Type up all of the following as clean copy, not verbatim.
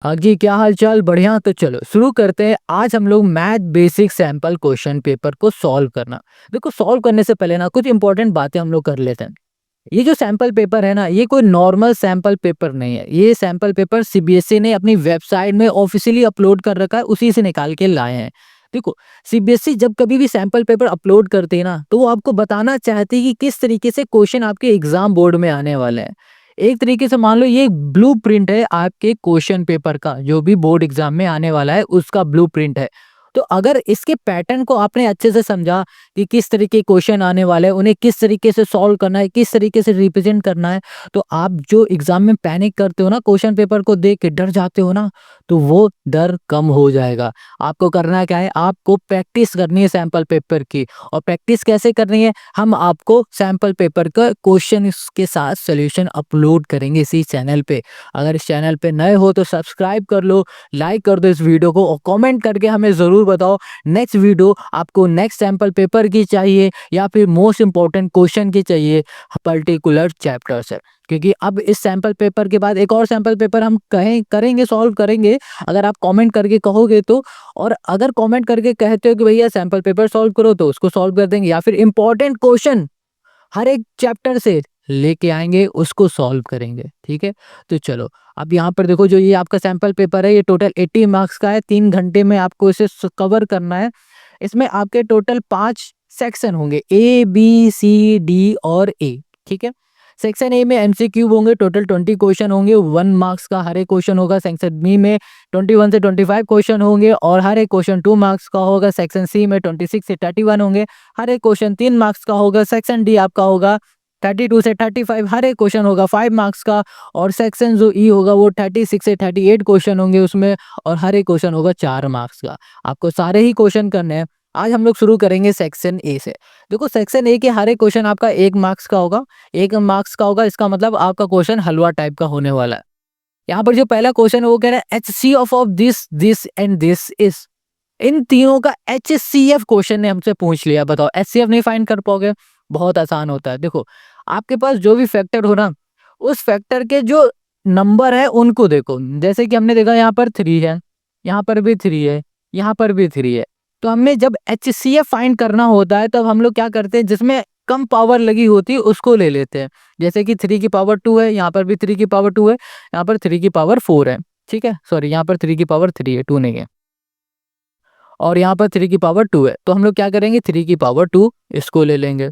हाँ जी, क्या हाल-चाल? बढ़िया, तो चलो शुरू करते हैं। आज हम लोग math basic sample question paper को सॉल्व करना। देखो, सॉल्व करने से पहले ना कुछ इंपॉर्टेंट बातें हम लोग कर लेते हैं। ये जो सैंपल पेपर है ना, ये कोई नॉर्मल सैंपल पेपर नहीं है। ये सैंपल पेपर सीबीएसई ने अपनी वेबसाइट में ऑफ़िशियली अपलोड कर रखा है, उसी से निकाल के लाए हैं। देखो, सीबीएसई जब कभी भी सैंपल पेपर अपलोड करते हैं ना, तो वो आपको बताना चाहती है कि किस तरीके से क्वेश्चन आपके एग्ज़ाम बोर्ड में आने वाले हैं। एक तरीके से मान लो ये एक ब्लूप्रिंट है आपके क्वेश्चन पेपर का, जो भी बोर्ड एग्ज़ाम में आने वाला है, उसका ब्लूप्रिंट है। तो अगर इसके पैटर्न को आपने अच्छे से समझा कि किस तरीके के क्वेश्चन आने वाले हैं, उन्हें किस तरीके से सॉल्व करना है, किस तरीके से रिप्रेजेंट करना है, तो आप जो एग्जाम में पैनिक करते हो ना, क्वेश्चन पेपर को देख के डर जाते हो ना, तो वो डर कम हो जाएगा। आपको करना क्या है, आपको प्रैक्टिस करनी है सैंपल पेपर की। और प्रैक्टिस कैसे करनी है, हम आपको सैंपल पेपर का क्वेश्चन के साथ सोल्यूशन अपलोड करेंगे इसी चैनल पे। अगर इस चैनल पे नए हो तो सब्सक्राइब कर लो, लाइक कर दो इस वीडियो को, और कमेंट करके हमें ज़रूर बताओ नेक्स्ट वीडियो आपको नेक्स्ट सैंपल पेपर की चाहिए या फिर मोस्ट इंपॉर्टेंट क्वेश्चन की चाहिए पर्टिकुलर चैप्टर से। क्योंकि अब इस सैंपल पेपर के बाद एक और सैंपल पेपर हम कहें करेंगे, सॉल्व करेंगे, अगर आप कमेंट करके कहोगे तो। और अगर कमेंट करके कहते हो कि भैया सैंपल पेपर सॉल्व करो, तो उसको सॉल्व कर देंगे, या फिर इंपॉर्टेंट क्वेश्चन हर एक चैप्टर से लेके आएंगे, उसको सॉल्व करेंगे। ठीक है, तो चलो अब यहाँ पर देखो, जो ये आपका सैंपल पेपर है, ये टोटल 80 मार्क्स का है। 3 घंटे में आपको इसे कवर करना है। इसमें आपके टोटल 5 सेक्शन होंगे, ए बी सी डी और ए। ठीक है, सेक्शन ए में एमसीक्यू होंगे, टोटल 20 क्वेश्चन होंगे, 1 मार्क्स का हर एक क्वेश्चन होगा। सेक्शन बी में 21 से 25 क्वेश्चन होंगे और हर एक क्वेश्चन 2 मार्क्स का होगा। सेक्शन सी में 26 से 31 होंगे, हर एक क्वेश्चन 3 मार्क्स का होगा। सेक्शन डी आपका होगा 32 से 35, हर एक क्वेश्चन होगा 5 मार्क्स का। और सेक्शन जो ई होगा वो 36 से 38 क्वेश्चन होंगे उसमें, और हर एक क्वेश्चन होगा 4 मार्क्स का। आपको सारे ही क्वेश्चन करने हैं। आज हम लोग शुरू करेंगे सेक्शन ए से। देखो, सेक्शन ए के हर एक क्वेश्चन आपका 1 मार्क्स का होगा। 1 मार्क्स का होगा, इसका मतलब आपका क्वेश्चन हलवा टाइप का होने वाला है। यहाँ पर जो पहला क्वेश्चन है वो कह रहा है HCF of this this and this is. इन तीनों का एचसीएफ क्वेश्चन ने हमसे पूछ लिया। बताओ, एचसीएफ नहीं फाइंड कर पाओगे? बहुत आसान होता है। देखो, आपके पास जो भी फैक्टर हो ना, उस फैक्टर के जो नंबर है उनको देखो। जैसे कि हमने देखा यहाँ पर 3 है, यहाँ पर भी 3 है, यहाँ पर भी 3 है। तो हमें जब एचसीएफ फाइंड करना होता है, तब हम लोग क्या करते हैं, जिसमें कम पावर लगी होती है उसको ले लेते हैं। जैसे कि 3 की पावर 2 है, यहाँ पर भी 3 की पावर 2 है, यहाँ पर 3 की पावर 4 है। ठीक है, सॉरी, यहाँ पर 3 की पावर 3 है, 2 नहीं है। और यहाँ पर 3 की पावर 2 है, तो हम लोग क्या करेंगे, 3 की पावर 2 इसको ले लेंगे,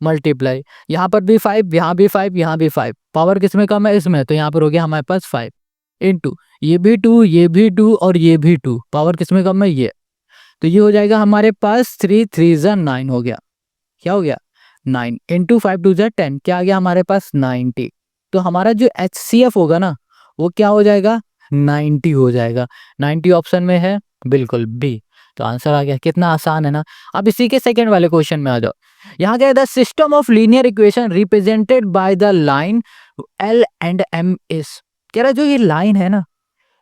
मल्टीप्लाई। यहाँ पर भी 5, यहाँ भी 5, यहाँ भी 5, पावर किसमें कम है, इसमें, तो यहाँ पर हो गया हमारे पास 5 इंटू ये भी 2, ये भी 2 और ये भी 2, पावर किसमें कम है, ये। तो ये हो जाएगा हमारे पास 3 3 जा 9 हो गया। क्या हो गया, 9 इंटू 5 2 जा 10, क्या आ गया हमारे पास, 90। तो हमारा जो एचसीएफ होगा ना, वो क्या हो जाएगा, 90 हो जाएगा। 90 ऑप्शन में है, बिल्कुल बी। तो आंसर आ गया। कितना आसान है ना। अब इसी के सेकंड वाले क्वेश्चन में आ जाओ। यहाँ क्या है, the system of linear equation represented by the line L and M is. कह रहा है जो ये लाइन है ना,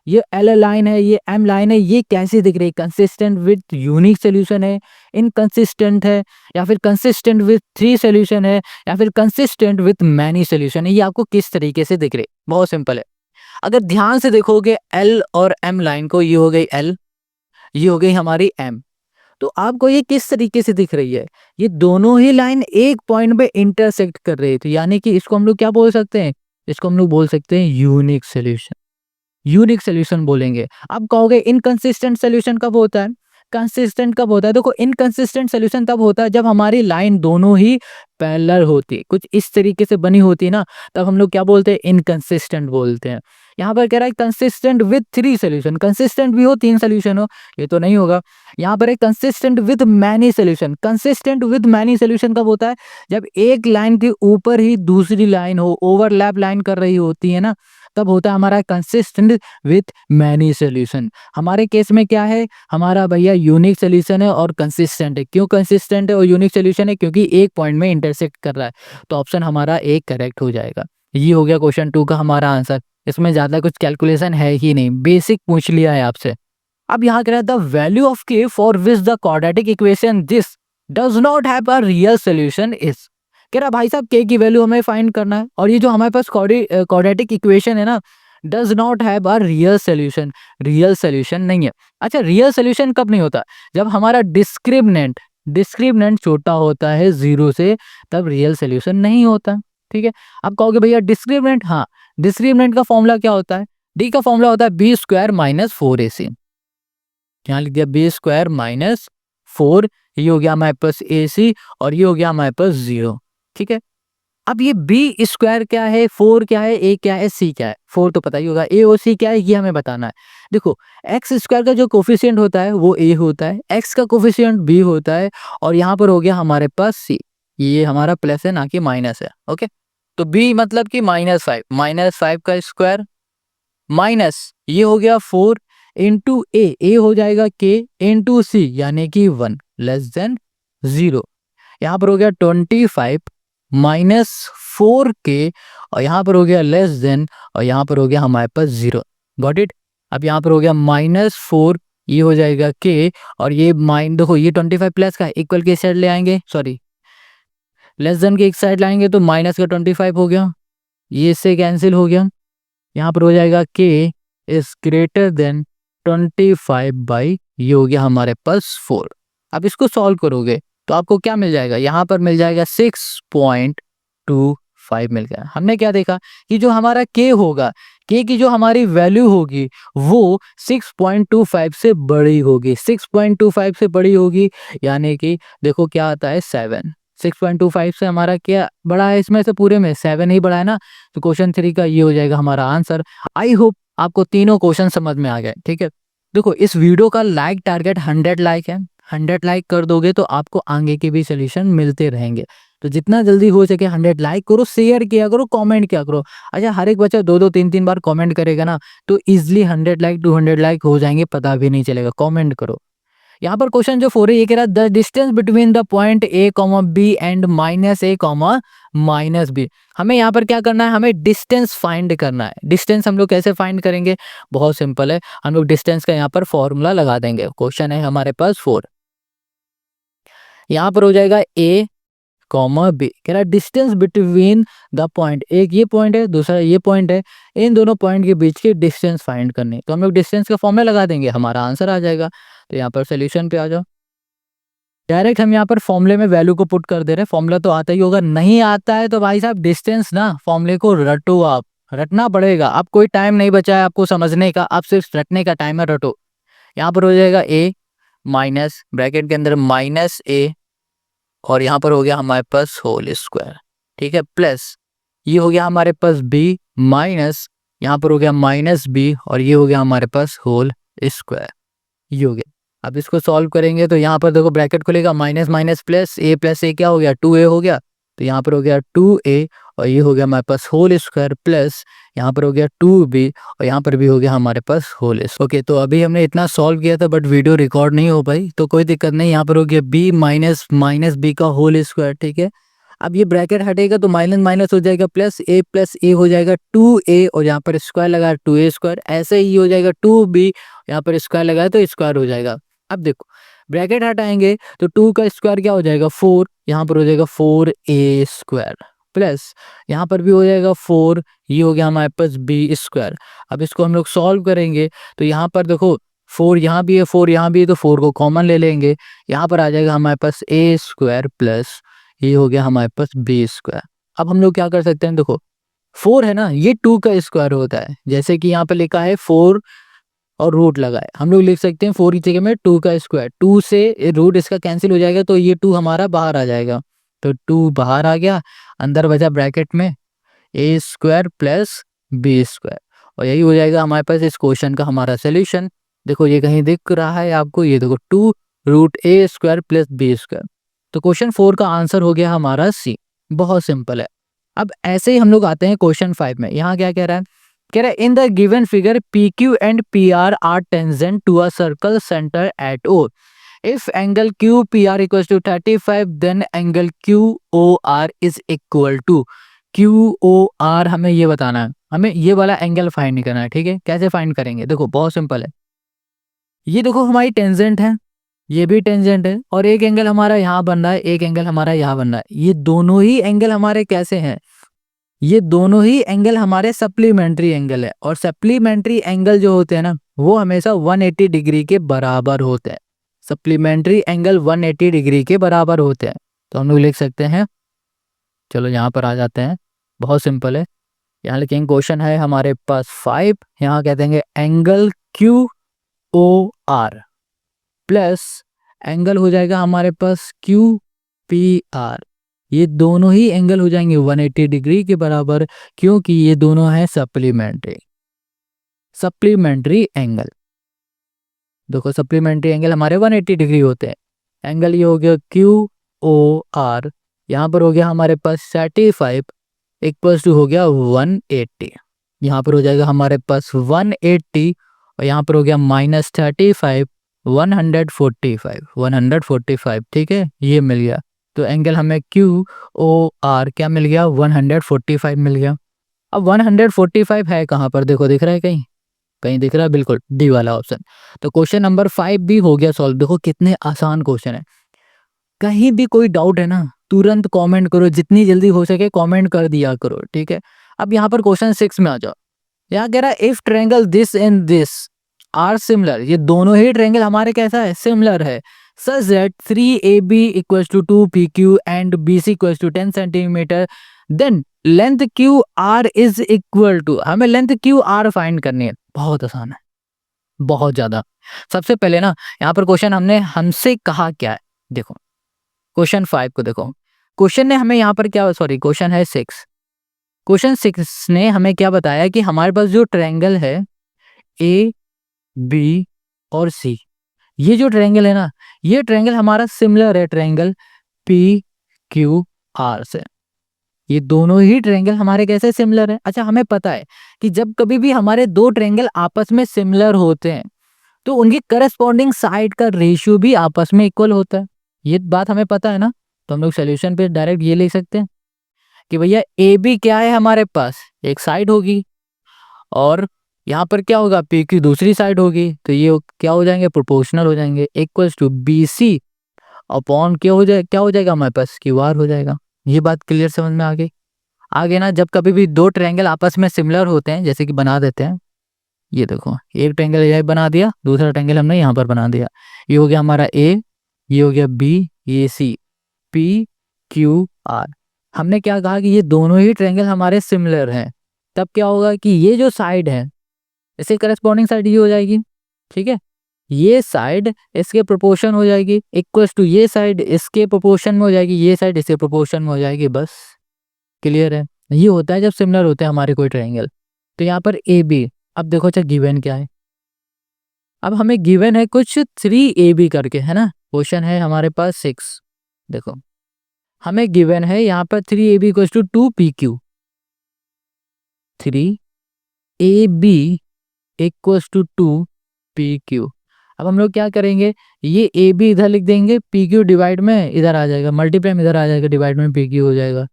ये एल लाइन है, ये एम लाइन है, ये कैसी दिख रही है, कंसिस्टेंट विथ यूनिक सोल्यूशन है, इनकंसिस्टेंट है, या फिर कंसिस्टेंट विथ 3 सोल्यूशन है, या फिर कंसिस्टेंट विथ मैनी सोल्यूशन है। ये आपको किस तरीके से दिख रही है, बहुत सिंपल है। अगर ध्यान से देखोगे एल और एम लाइन को, ये हो गई एल, ये हो गई हमारी एम, तो आपको ये किस तरीके से दिख रही है, ये दोनों ही लाइन एक पॉइंट पे इंटरसेक्ट कर रही थी, यानी कि इसको हम लोग क्या बोल सकते हैं, इसको हम लोग बोल सकते हैं यूनिक सोल्यूशन। यूनिक सोल्यूशन बोलेंगे। अब कहोगे इनकंसिस्टेंट सोल्यूशन कब होता है, कंसिस्टेंट कब होता है? देखो, इनकंसिस्टेंट सोल्यूशन तब होता है जब हमारी लाइन दोनों ही पैरेलल होती है, कुछ इस तरीके से बनी होती है ना, तब हम लोग क्या बोलते हैं, इनकंसिस्टेंट बोलते हैं। यहाँ पर कह रहा है कंसिस्टेंट विथ 3 सोल्यूशन, कंसिस्टेंट भी हो, 3 सोल्यूशन हो, ये तो नहीं होगा। यहाँ पर है consistent with many solution. Consistent with many solution कब होता है, जब एक लाइन के ऊपर ही दूसरी लाइन हो, ओवरलैप लाइन कर रही होती है ना, तब होता है हमारा कंसिस्टेंट विथ मैनी सोल्यूशन। हमारे केस में क्या है, हमारा भैया यूनिक सोल्यूशन है और कंसिस्टेंट है। क्यों कंसिस्टेंट है और यूनिक सोल्यूशन है, क्योंकि एक पॉइंट में इंटरसेक्ट कर रहा है। तो ऑप्शन हमारा एक करेक्ट हो जाएगा। ये हो गया क्वेश्चन 2 का हमारा आंसर। इसमें ज्यादा कुछ कैलकुलेशन है ही नहीं, बेसिक पूछ लिया है आपसे। अब यहाँ कह रहा है द वैल्यू ऑफ के for which the quadratic equation this does not have a real solution is. कह रहा भाई साहब, के की वैल्यू हमें फाइंड करना है, और ये जो हमारे पास क्वाड्रेटिक इक्वेशन है ना, does not have a real solution, real solution नहीं है। अच्छा, रियल सोल्यूशन कब नहीं होता? जब हमारा डिस्क्रिमिनेंट डिस्क्रिमिनेंट छोटा होता है 0 से, तब रियल सोल्यूशन नहीं होता। ठीक है, आप कहोगे भैया डिस्क्रिमिनेंट, हाँ, डिस्क्रिमिनेंट का फॉर्मूला क्या होता है? डी का फॉर्मूला होता है बी स्क्वायर माइनस 4ac। यहाँ लिख दिया बी स्क्वायर माइनस 4, ये हो गया हमारे पास ac और ये हो गया हमारे पास 0। ठीक है, अब ये बी स्क्वायर क्या है, 4 क्या है, ए क्या है, सी क्या है? 4 तो पता ही होगा, ए और सी क्या है ये हमें बताना है। देखो, एक्स स्क्वायर का जो कोफिशिएंट होता है वो ए होता है, एक्स का कोफिशिएंट बी होता है, और यहाँ पर हो गया हमारे पास सी। ये हमारा प्लस है ना कि माइनस है। ओके, तो बी मतलब कि -5, -5 का स्क्वायर माइनस ये हो गया 4 इंटू ए हो जाएगा के इंटू सी, यानी कि 1 लेस देन 0। यहाँ पर हो गया 25 माइनस 4k, और यहाँ पर हो गया लेस देन, और यहाँ पर हो गया हमारे पास 0। Got it? अब यहाँ पर हो गया -4, ये हो जाएगा k, और ये देखो ये 25 प्लस का इक्वल के साइड ले आएंगे, सॉरी लेस देन के एक साइड लाएंगे तो माइनस का 25 हो गया, ये इससे कैंसिल हो गया। यहाँ पर हो जाएगा k इज ग्रेटर देन 25 ये हो गया हमारे पास 4। अब इसको सॉल्व करोगे तो आपको क्या मिल जाएगा? यहाँ पर मिल जाएगा 6.25 मिल गया। हमने क्या देखा कि जो हमारा k होगा, k की जो हमारी वैल्यू होगी वो 6.25 से बड़ी होगी, 6.25 से बड़ी होगी, यानी कि देखो क्या आता है 7। 6.25 से हमारा क्या बड़ा है? इसमें से पूरे में 7 ही बड़ा है ना, तो क्वेश्चन 3 का ये हो जाएगा हमारा आंसर। आई होप आपको तीनों क्वेश्चन समझ में आ गए। ठीक है, देखो इस वीडियो का लाइक टारगेट 100 लाइक है, 100 लाइक कर दोगे तो आपको आगे के भी सोल्यूशन मिलते रहेंगे। तो जितना जल्दी हो सके 100 लाइक करो, शेयर किया करो, कमेंट किया करो। अच्छा, हर एक बच्चा 2-2 3-3 बार कमेंट करेगा ना तो इजिली 100 लाइक 200 लाइक हो जाएंगे, पता भी नहीं चलेगा। कमेंट करो। यहाँ पर क्वेश्चन जो 4 है ये कह रहा है the distance between the point a comma b and -a comma -b। हमें यहाँ पर क्या करना है? हमें डिस्टेंस फाइंड करना है। डिस्टेंस हम लोग कैसे फाइंड करेंगे? बहुत सिंपल है, हम लोग डिस्टेंस का यहाँ पर फॉर्मूला लगा देंगे। क्वेश्चन है हमारे पास 4, यहाँ पर हो जाएगा a कॉमा बी, कह रहा है डिस्टेंस बिटवीन द पॉइंट, एक ये पॉइंट है दूसरा ये पॉइंट है, इन दोनों पॉइंट के बीच की डिस्टेंस फाइंड करनी है। तो हम लोग डिस्टेंस का फॉर्मूला लगा देंगे, हमारा आंसर आ जाएगा। तो यहाँ पर सोल्यूशन पे आ जाओ, डायरेक्ट हम यहाँ पर फॉर्मूले में वैल्यू को पुट कर दे रहे हैं। फॉर्मूला तो आता ही होगा, नहीं आता है तो भाई साहब डिस्टेंस ना फॉर्मूले को रटो, आप रटना पड़ेगा। आप कोई टाइम नहीं बचा है आपको समझने का, आप सिर्फ रटने का टाइम है, रटो। यहाँ पर हो जाएगा a माइनस ब्रैकेट के अंदर -a, और यहाँ पर हो गया हमारे पास होल स्क्वायर। ठीक है, प्लस ये हो गया हमारे पास b माइनस यहाँ पर हो गया -b, और ये हो गया हमारे पास होल स्क्वायर, ये हो गया। अब इसको सॉल्व करेंगे तो यहाँ पर देखो ब्रैकेट खुलेगा, माइनस माइनस प्लस a क्या हो गया 2a हो गया, तो यहाँ पर हो गया 2a, और ये हो गया हमारे पास होल स्क्वायर, प्लस यहाँ पर हो गया 2b, और यहाँ पर भी हो गया हमारे पास होल स्क्वायर। ओके, तो अभी हमने इतना सॉल्व किया था बट वीडियो रिकॉर्ड नहीं हो पाई, तो कोई दिक्कत नहीं। यहाँ पर हो गया b माइनस b का होल स्क्वायर। ठीक है, अब ये ब्रैकेट हटेगा तो माइनस माइनस हो जाएगा, प्लस a हो जाएगा 2a, और यहाँ पर स्क्वायर लगा 2a स्क्वायर, ऐसे ही हो जाएगा 2b, यहाँ पर स्क्वायर लगाया तो स्क्वायर हो जाएगा। अब देखो ब्रैकेट हटाएंगे तो 2 का स्क्वायर क्या हो जाएगा 4, यहाँ पर हो जाएगा 4a स्क्वायर, प्लस यहाँ पर भी हो जाएगा 4, ये हो गया हमारे पास b स्क्वायर। अब इसको हम लोग सॉल्व करेंगे तो यहाँ पर देखो 4 यहाँ भी है 4 यहाँ भी है, तो 4 को कॉमन ले लेंगे, यहाँ पर आ जाएगा हमारे पास a स्क्वायर प्लस ये हो गया हमारे पास b स्क्वायर। अब हम लोग क्या कर सकते हैं? देखो 4 है ना, ये 2 का स्क्वायर होता है, जैसे कि यहाँ पे लिखा है 4 और रूट लगाए, हम लोग लिख सकते हैं 4 की जगह में 2 का स्क्वायर, 2 से रूट इसका कैंसिल हो जाएगा तो ये 2 हमारा बाहर आ जाएगा, तो 2 बाहर आ गया, अंदर बचा ब्रैकेट में a square plus b square, और यही हो जाएगा हमारे पास इस क्वेश्चन का हमारा सोल्यूशन। देखो ये कहीं दिख रहा है आपको, ये देखो 2 root a square plus b square, तो क्वेश्चन 4 का आंसर हो गया हमारा सी। बहुत सिंपल है। अब ऐसे ही हम लोग आते हैं क्वेश्चन 5 में। यहाँ क्या कह रहा है? कह रहा है in the given figure P Q and P R tangent to a circle centre at O. If angle Q P R equal to 35 then angle Q O R is equal to Q O R. हमें ये बताना है, हमें ये वाला angle find करना है। ठीक है, कैसे फाइंड करेंगे? देखो बहुत सिंपल है, ये देखो हमारी टेंजेंट है, ये भी टेंजेंट है, और एक एंगल हमारा यहाँ बन रहा है, एक एंगल हमारा यहाँ बन रहा है। ये दोनों ही एंगल हमारे कैसे हैं? ये दोनों ही एंगल हमारे सप्लीमेंट्री एंगल है, और सप्लीमेंट्री एंगल जो होते हैं ना वो हमेशा 180 डिग्री के बराबर होते हैं। सप्लीमेंट्री एंगल 180 डिग्री के बराबर होते हैं। तो हम लोग लिख सकते हैं, चलो यहाँ पर आ जाते हैं, बहुत सिंपल है। यहाँ लिखेंगे क्वेश्चन है हमारे पास 5, यहाँ कह देंगे angle Q O R plus angle हो जाएगा हमारे पास क्यू पी आर। ये दोनों ही एंगल हो जाएंगे 180 डिग्री के बराबर, क्योंकि ये दोनों है सप्लीमेंट्री एंगल। देखो सप्लीमेंट्री एंगल हमारे 180 डिग्री होते हैं। एंगल ये हो गया क्यू ओ आर, यहाँ पर हो गया हमारे पास 35 इक्वल्स टू हो गया 180। यहाँ पर हो जाएगा हमारे पास 180 और यहाँ पर हो गया -35 145। ठीक है, ये मिल गया। तो एंगल हमें क्यू ओ आर क्या मिल गया, 145 मिल गया। अब 145 है कहाँ पर, देखो दिख रहा है कहीं, कहीं दिख रहा है, बिल्कुल डी वाला ऑप्शन। तो क्वेश्चन नंबर 5 भी हो गया सॉल्व। देखो कितने आसान क्वेश्चन है। कहीं भी कोई डाउट है ना तुरंत कमेंट करो, जितनी जल्दी हो सके कमेंट कर दिया करो, ठीक है। अब यहाँ पर क्वेश्चन 6 में आ जाओ। यहाँ कह रहा है if triangle this and this are similar, ये दोनों ही ट्रायंगल हमारे कैसा है, सिमिलर है, such that 3AB equals to 2PQ and BC equals to 10 centimetre, then length Q R is equal to, हमें लेंथ क्यू आर फाइंड करनी है। बहुत आसान है, बहुत ज्यादा। सबसे पहले ना यहाँ पर क्वेश्चन हमसे कहा क्या है, देखो क्वेश्चन 5 को देखो। क्वेश्चन ने हमें यहाँ पर क्या, सॉरी क्वेश्चन है 6, क्वेश्चन 6 ने हमें क्या बताया कि हमारे पास जो ट्रायंगल है ए बी और सी, ये जो ट्रायंगल है ना ये ट्रायंगल हमारा सिमिलर है ट्रायंगल पी क्यू आर से। ये दोनों ही ट्रायंगल हमारे कैसे सिमिलर है। अच्छा हमें पता है कि जब कभी भी हमारे दो ट्रायंगल आपस में सिमिलर होते हैं तो उनकी करस्पॉन्डिंग साइड का रेशियो भी आपस में इक्वल होता है। ये बात हमें पता है ना, तो हम लोग सोल्यूशन पे डायरेक्ट ये लिख सकते हैं कि भैया ए बी क्या है हमारे पास, एक साइड होगी, और यहाँ पर क्या होगा पी की दूसरी साइड होगी, तो ये क्या हो जाएंगे, प्रोपोर्शनल हो जाएंगे, equals to B C upon क्या हो जाएगा हमारे पास क्यू आर हो जाएगा। ये बात क्लियर समझ में आ गई। आगे ना जब कभी भी दो ट्रायंगल आपस में सिमिलर होते हैं, जैसे कि बना देते हैं, ये देखो एक ट्रायंगल ये बना दिया, दूसरा ट्रायंगल हमने यहाँ पर बना दिया, ये हो गया हमारा ए, ये हो गया बी, ये सी, पी क्यू आर। हमने क्या कहा कि ये दोनों ही ट्रायंगल हमारे सिमिलर हैं, तब क्या होगा कि ये जो साइड है इससे करस्पॉन्डिंग साइड ये हो जाएगी, ठीक है, ये साइड इसके प्रोपोर्शन हो जाएगी, इक्वल्स टू ये साइड इसके प्रोपोर्शन में हो जाएगी, ये साइड इसके प्रोपोर्शन में हो जाएगी। बस क्लियर है। ये होता है जब सिमिलर होते हैं हमारे कोई ट्रायंगल। तो यहाँ पर ए बी, अब देखो अच्छा गिवन क्या है, अब हमें गिवन है कुछ 3AB करके, है ना, क्वेश्चन है हमारे पास 6। देखो हमें गिवन है यहाँ पर 3AB equals to 2PQ, 3AB equals to 2PQ। अब हम लोग क्या करेंगे, ये AB इधर लिख देंगे, PQ डिवाइड में इधर आ जाएगा, मल्टीप्लाई में इधर आ जाएगा, डिवाइड में PQ हो जाएगा,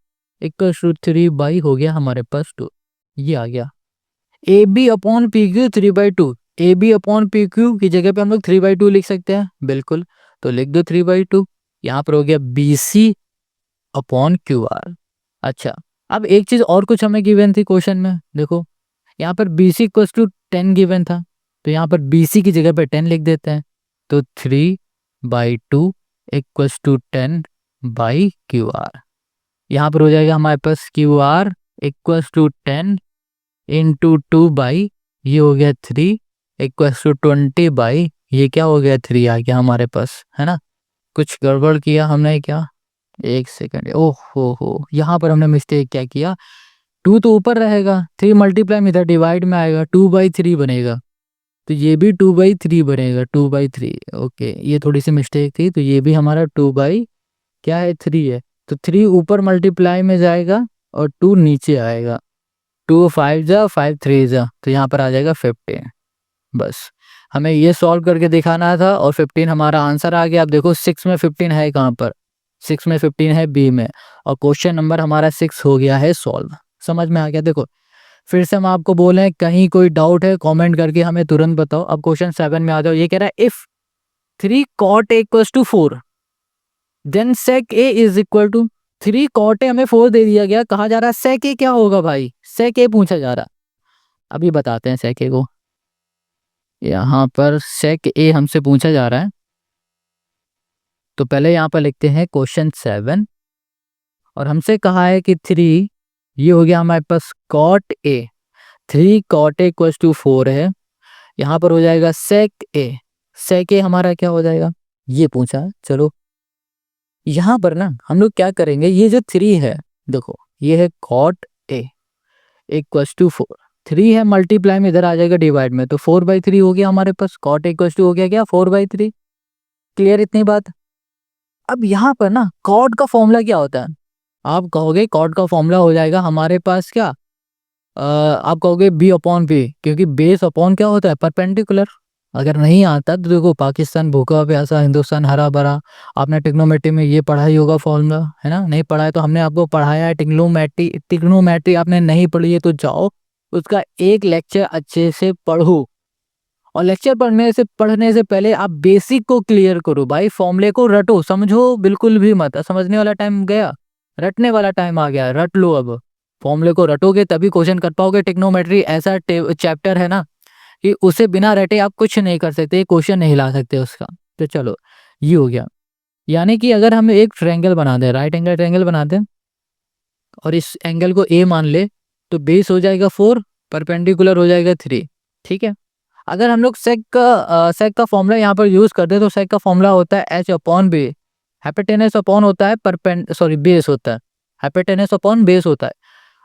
इक्वल्स टू 3 हो गया हमारे पास 2, ये आ गया। AB upon PQ 3/2, AB upon PQ की जगह पे हम लोग 3/2 लिख सकते हैं, बिल्कुल, तो लिख दो 3/2। यहाँ पर हो गया BC अपॉन QR। अच्छा अब एक चीज और कुछ हमें गिवन थी क्वेश्चन में, देखो यहाँ पर BC इक्वल्स टू 10 गिवन था, तो यहाँ पर BC की जगह पे 10 लिख देते हैं, तो 3/2 इक्वल्स टू 10/QR। यहाँ पर हो जाएगा हमारे पास QR इक्वल्स टू 10 इंटू 2 ये हो गया 3 इक्वल्स टू 20 ये क्या हो गया 3 आ गया हमारे पास, है ना। कुछ गड़बड़ किया हमने क्या, एक सेकंड, ओह हो यहाँ पर हमने मिस्टेक क्या किया, 2 तो ऊपर रहेगा, 3 मल्टीप्लाई में इधर डिवाइड में आएगा, 2/3 बनेगा, तो ये भी 2/3 बनेगा, 2/3। ओके ये थोड़ी सी मिस्टेक थी, तो ये भी हमारा 2/3 है, तो 3 ऊपर मल्टीप्लाई में जाएगा और 2 नीचे आएगा, 2 5 जा 5 3 जा, तो यहाँ पर आ जाएगा 15। बस हमें ये सॉल्व करके दिखाना था और 15 हमारा आंसर आ गया। अब देखो 6 में 15 है कहाँ पर, 6 में 15 है बी में, और क्वेश्चन नंबर हमारा 6 हो गया है सॉल्व। समझ में आ गया। देखो फिर से हम आपको बोले हैं कहीं कोई डाउट है कमेंट करके हमें तुरंत बताओ। अब क्वेश्चन 7 में आ जाओ। ये कह रहा है if 3 cot A equals to 4 then sec A is equal to, 3 cot A हमें 4 दे दिया गया, कहा जा रहा है sec A क्या होगा भाई, sec A पूछा जा रहा। अभी बताते हैं sec A को। यहाँ पर sec A हमसे पूछा जा रहा है, तो पहले यहाँ पर लिखते हैं क्वेश्चन 7 और हमसे कहा है कि 3, ये हो गया हमारे पास cot A, 3 cot A equals to 4 है। यहाँ पर हो जाएगा sec A हमारा क्या हो जाएगा, ये पूछा। चलो यहाँ पर ना हम लोग क्या करेंगे, ये जो 3 है देखो, ये है cot A इक्वल्स टू 4, 3 है मल्टीप्लाई में इधर आ जाएगा डिवाइड में, तो 4/3 हो गया हमारे पास, cot A इक्वल्स टू हो गया क्या 4/3। क्लियर इतनी बात। अब यहाँ पर ना कॉट का फॉर्मूला क्या होता है, आप कहोगे कॉट का फॉर्मूला हो जाएगा हमारे पास क्या, आप कहोगे बी अपॉन बी, क्योंकि बेस अपॉन क्या होता है परपेंडिकुलर। अगर नहीं आता तो देखो, पाकिस्तान भूखा प्यासा हिंदुस्तान हरा भरा, आपने ट्रिग्नोमेट्री में ये पढ़ा ही होगा फॉर्मूला, है ना। नहीं पढ़ा है तो हमने आपको पढ़ाया है ट्रिग्नोमेट्री आपने नहीं पढ़ी है तो जाओ उसका एक लेक्चर अच्छे से पढ़ो, और लेक्चर पढ़ने से पहले आप बेसिक को क्लियर करो भाई, फॉर्मूले को रटो, समझो बिल्कुल भी मत। समझने वाला टाइम गया, रटने वाला टाइम आ गया, रट लो। अब फॉर्मूले को रटोगे तभी क्वेश्चन कर पाओगे। ट्रिग्नोमेट्री ऐसा चैप्टर है ना कि उसे बिना रटे आप कुछ नहीं कर सकते, क्वेश्चन नहीं ला सकते उसका। तो चलो ये हो गया, यानी कि अगर हम एक ट्रायंगल बना दें, राइट एंगल ट्रायंगल बना दें और इस एंगल को ए मान ले, तो बेस हो जाएगा 4, परपेंडिकुलर हो जाएगा 3, ठीक है। अगर हम लोग सेक का फॉर्मूला यहाँ पर यूज करते हैं तो सेक का फॉर्मूला होता है H upon B, hypotenuse upon होता है बेस होता है, हाइपोटेनस अपॉन बेस होता है।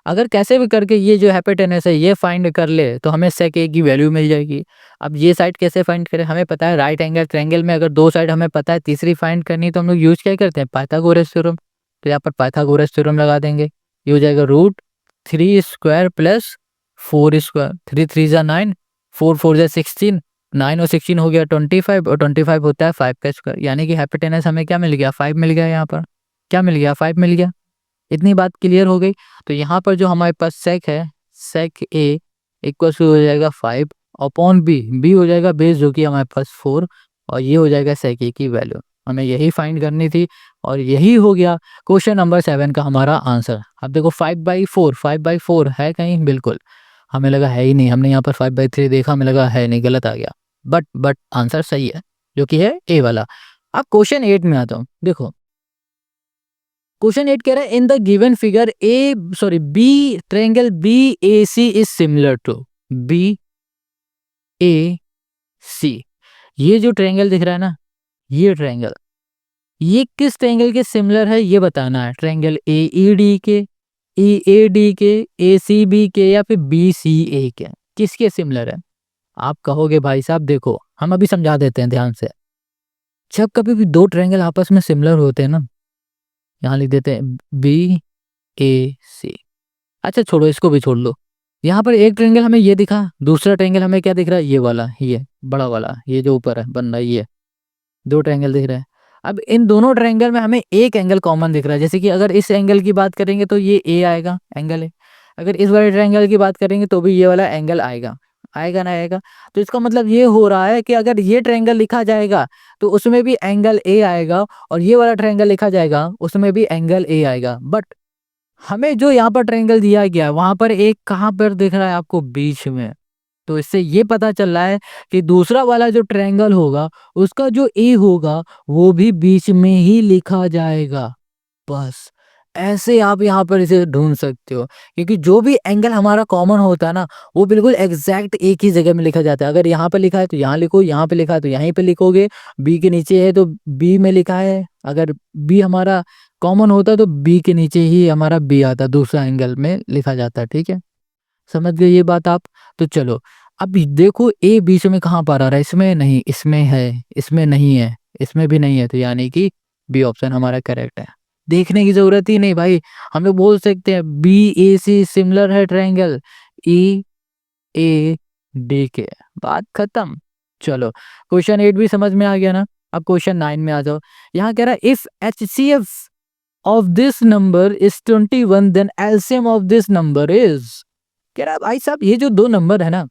अगर कैसे भी करके ये जो हाइपोटेनस है ये फाइंड कर ले तो हमें सेक ए की वैल्यू मिल जाएगी। अब ये साइड कैसे फाइंड करें, हमें पता है राइट एंगल ट्रायंगल में अगर 2 साइड हमें पता है, तीसरी फाइंड करनी है तो हम लोग यूज क्या करते हैं पाइथागोरस थ्योरम। तो यहाँ पर पाइथागोरस थ्योरम लगा देंगे, ये हो जाएगा √3² प्लस 4², 3 3 9, 4 4 16, 9 और 16 हो गया 25, और 25 होता है 5 का स्क्वायर, यानी कि हाइपोटेनस हमें क्या मिल गया 5 मिल गया। यहाँ पर क्या मिल गया 5 मिल गया। इतनी बात क्लियर हो गई। तो यहाँ पर जो हमारे पास सेक है, सेक ए इक्वल टू हो जाएगा 5 अपॉन बी, बी हो जाएगा बेस जो कि हमारे पास 4, और ये हो जाएगा सेक ए की वैल्यू। हमें यही फाइंड करनी थी और यही हो गया क्वेश्चन नंबर 7 का हमारा आंसर। अब देखो 5/4 है कहीं, बिल्कुल हमें लगा है ही नहीं, हमने यहाँ पर 5/3 देखा, हमें लगा है नहीं, गलत आ गया। बट आंसर सही है जो कि है ए वाला। अब क्वेश्चन 8 में आता हूँ। देखो क्वेश्चन 8 कह रहा है in the given figure B triangle B A C is similar to B A C. ये जो ट्रायंगल दिख रहा है ना, ये ट्रायंगल, ये किस ट्रायंगल के सिमिलर है ये बताना है। ट्रायंगल ए ई डी के, ई ए डी के, ए सी बी के, या फिर बी सी ए के, किसके सिमिलर है। आप कहोगे भाई साहब देखो हम अभी समझा देते हैं ध्यान से। जब कभी भी 2 ट्रायंगल आपस में सिमिलर होते हैं ना, यहाँ लिख देते हैं बी ए सी। अच्छा छोड़ो, इसको भी छोड़ लो। यहाँ पर एक ट्रायंगल हमें ये दिखा, दूसरा ट्रायंगल हमें क्या दिख रहा है, ये वाला, ये बड़ा वाला, ये जो ऊपर है बन रहा है, ये 2 ट्रायंगल दिख रहे हैं। अब इन दोनों ट्रायंगल में हमें एक एंगल कॉमन दिख रहा है, जैसे कि अगर इस एंगल की बात करेंगे तो ये ए आएगा, एंगल है। अगर इस वाले ट्रायंगल की बात करेंगे तो भी ये वाला एंगल आएगा, आएगा ना आएगा। तो इसका मतलब ये हो रहा है कि अगर ये ट्रायंगल लिखा जाएगा तो उसमें भी एंगल ए आएगा, और ये वाला ट्रायंगल लिखा जाएगा उसमें भी एंगल ए आएगा। बट हमें जो यहाँ पर ट्रायंगल दिया गया है वहां पर एक कहाँ पर दिख रहा है आपको, बीच में। तो इससे ये पता चल रहा है कि दूसरा वाला जो ट्रायंगल होगा उसका जो ए होगा वो भी बीच में ही लिखा जाएगा। बस ऐसे आप यहाँ पर इसे ढूंढ सकते हो, क्योंकि जो भी एंगल हमारा कॉमन होता है ना वो बिल्कुल एग्जैक्ट एक ही जगह में लिखा जाता है। अगर यहाँ पे लिखा है तो यहाँ लिखो, यहाँ पे लिखा है तो यहीं पे लिखोगे, बी के नीचे है तो बी में लिखा है, अगर बी हमारा कॉमन होता है तो बी के नीचे ही हमारा बी आता, दूसरा एंगल में लिखा जाता है। ठीक है, समझ गए ये बात आप। तो चलो अब देखो ए बीच में कहाँ पर आ रहा है, इसमें नहीं, इसमें है, इसमें नहीं है, इसमें भी नहीं है, तो यानी कि बी ऑप्शन हमारा करेक्ट है। देखने की जरूरत ही नहीं भाई, हम लोग बोल सकते हैं बी ए सी सिमिलर है ट्रायंगल ई ए डी के, बात खत्म। चलो क्वेश्चन 8 भी समझ में आ गया ना। अब क्वेश्चन 9 में आ जाओ। यहाँ कह रहा है if HCF of this number is 21 then LCM of this number is. कह रहा है भाई साहब ये जो 2 नंबर है ना,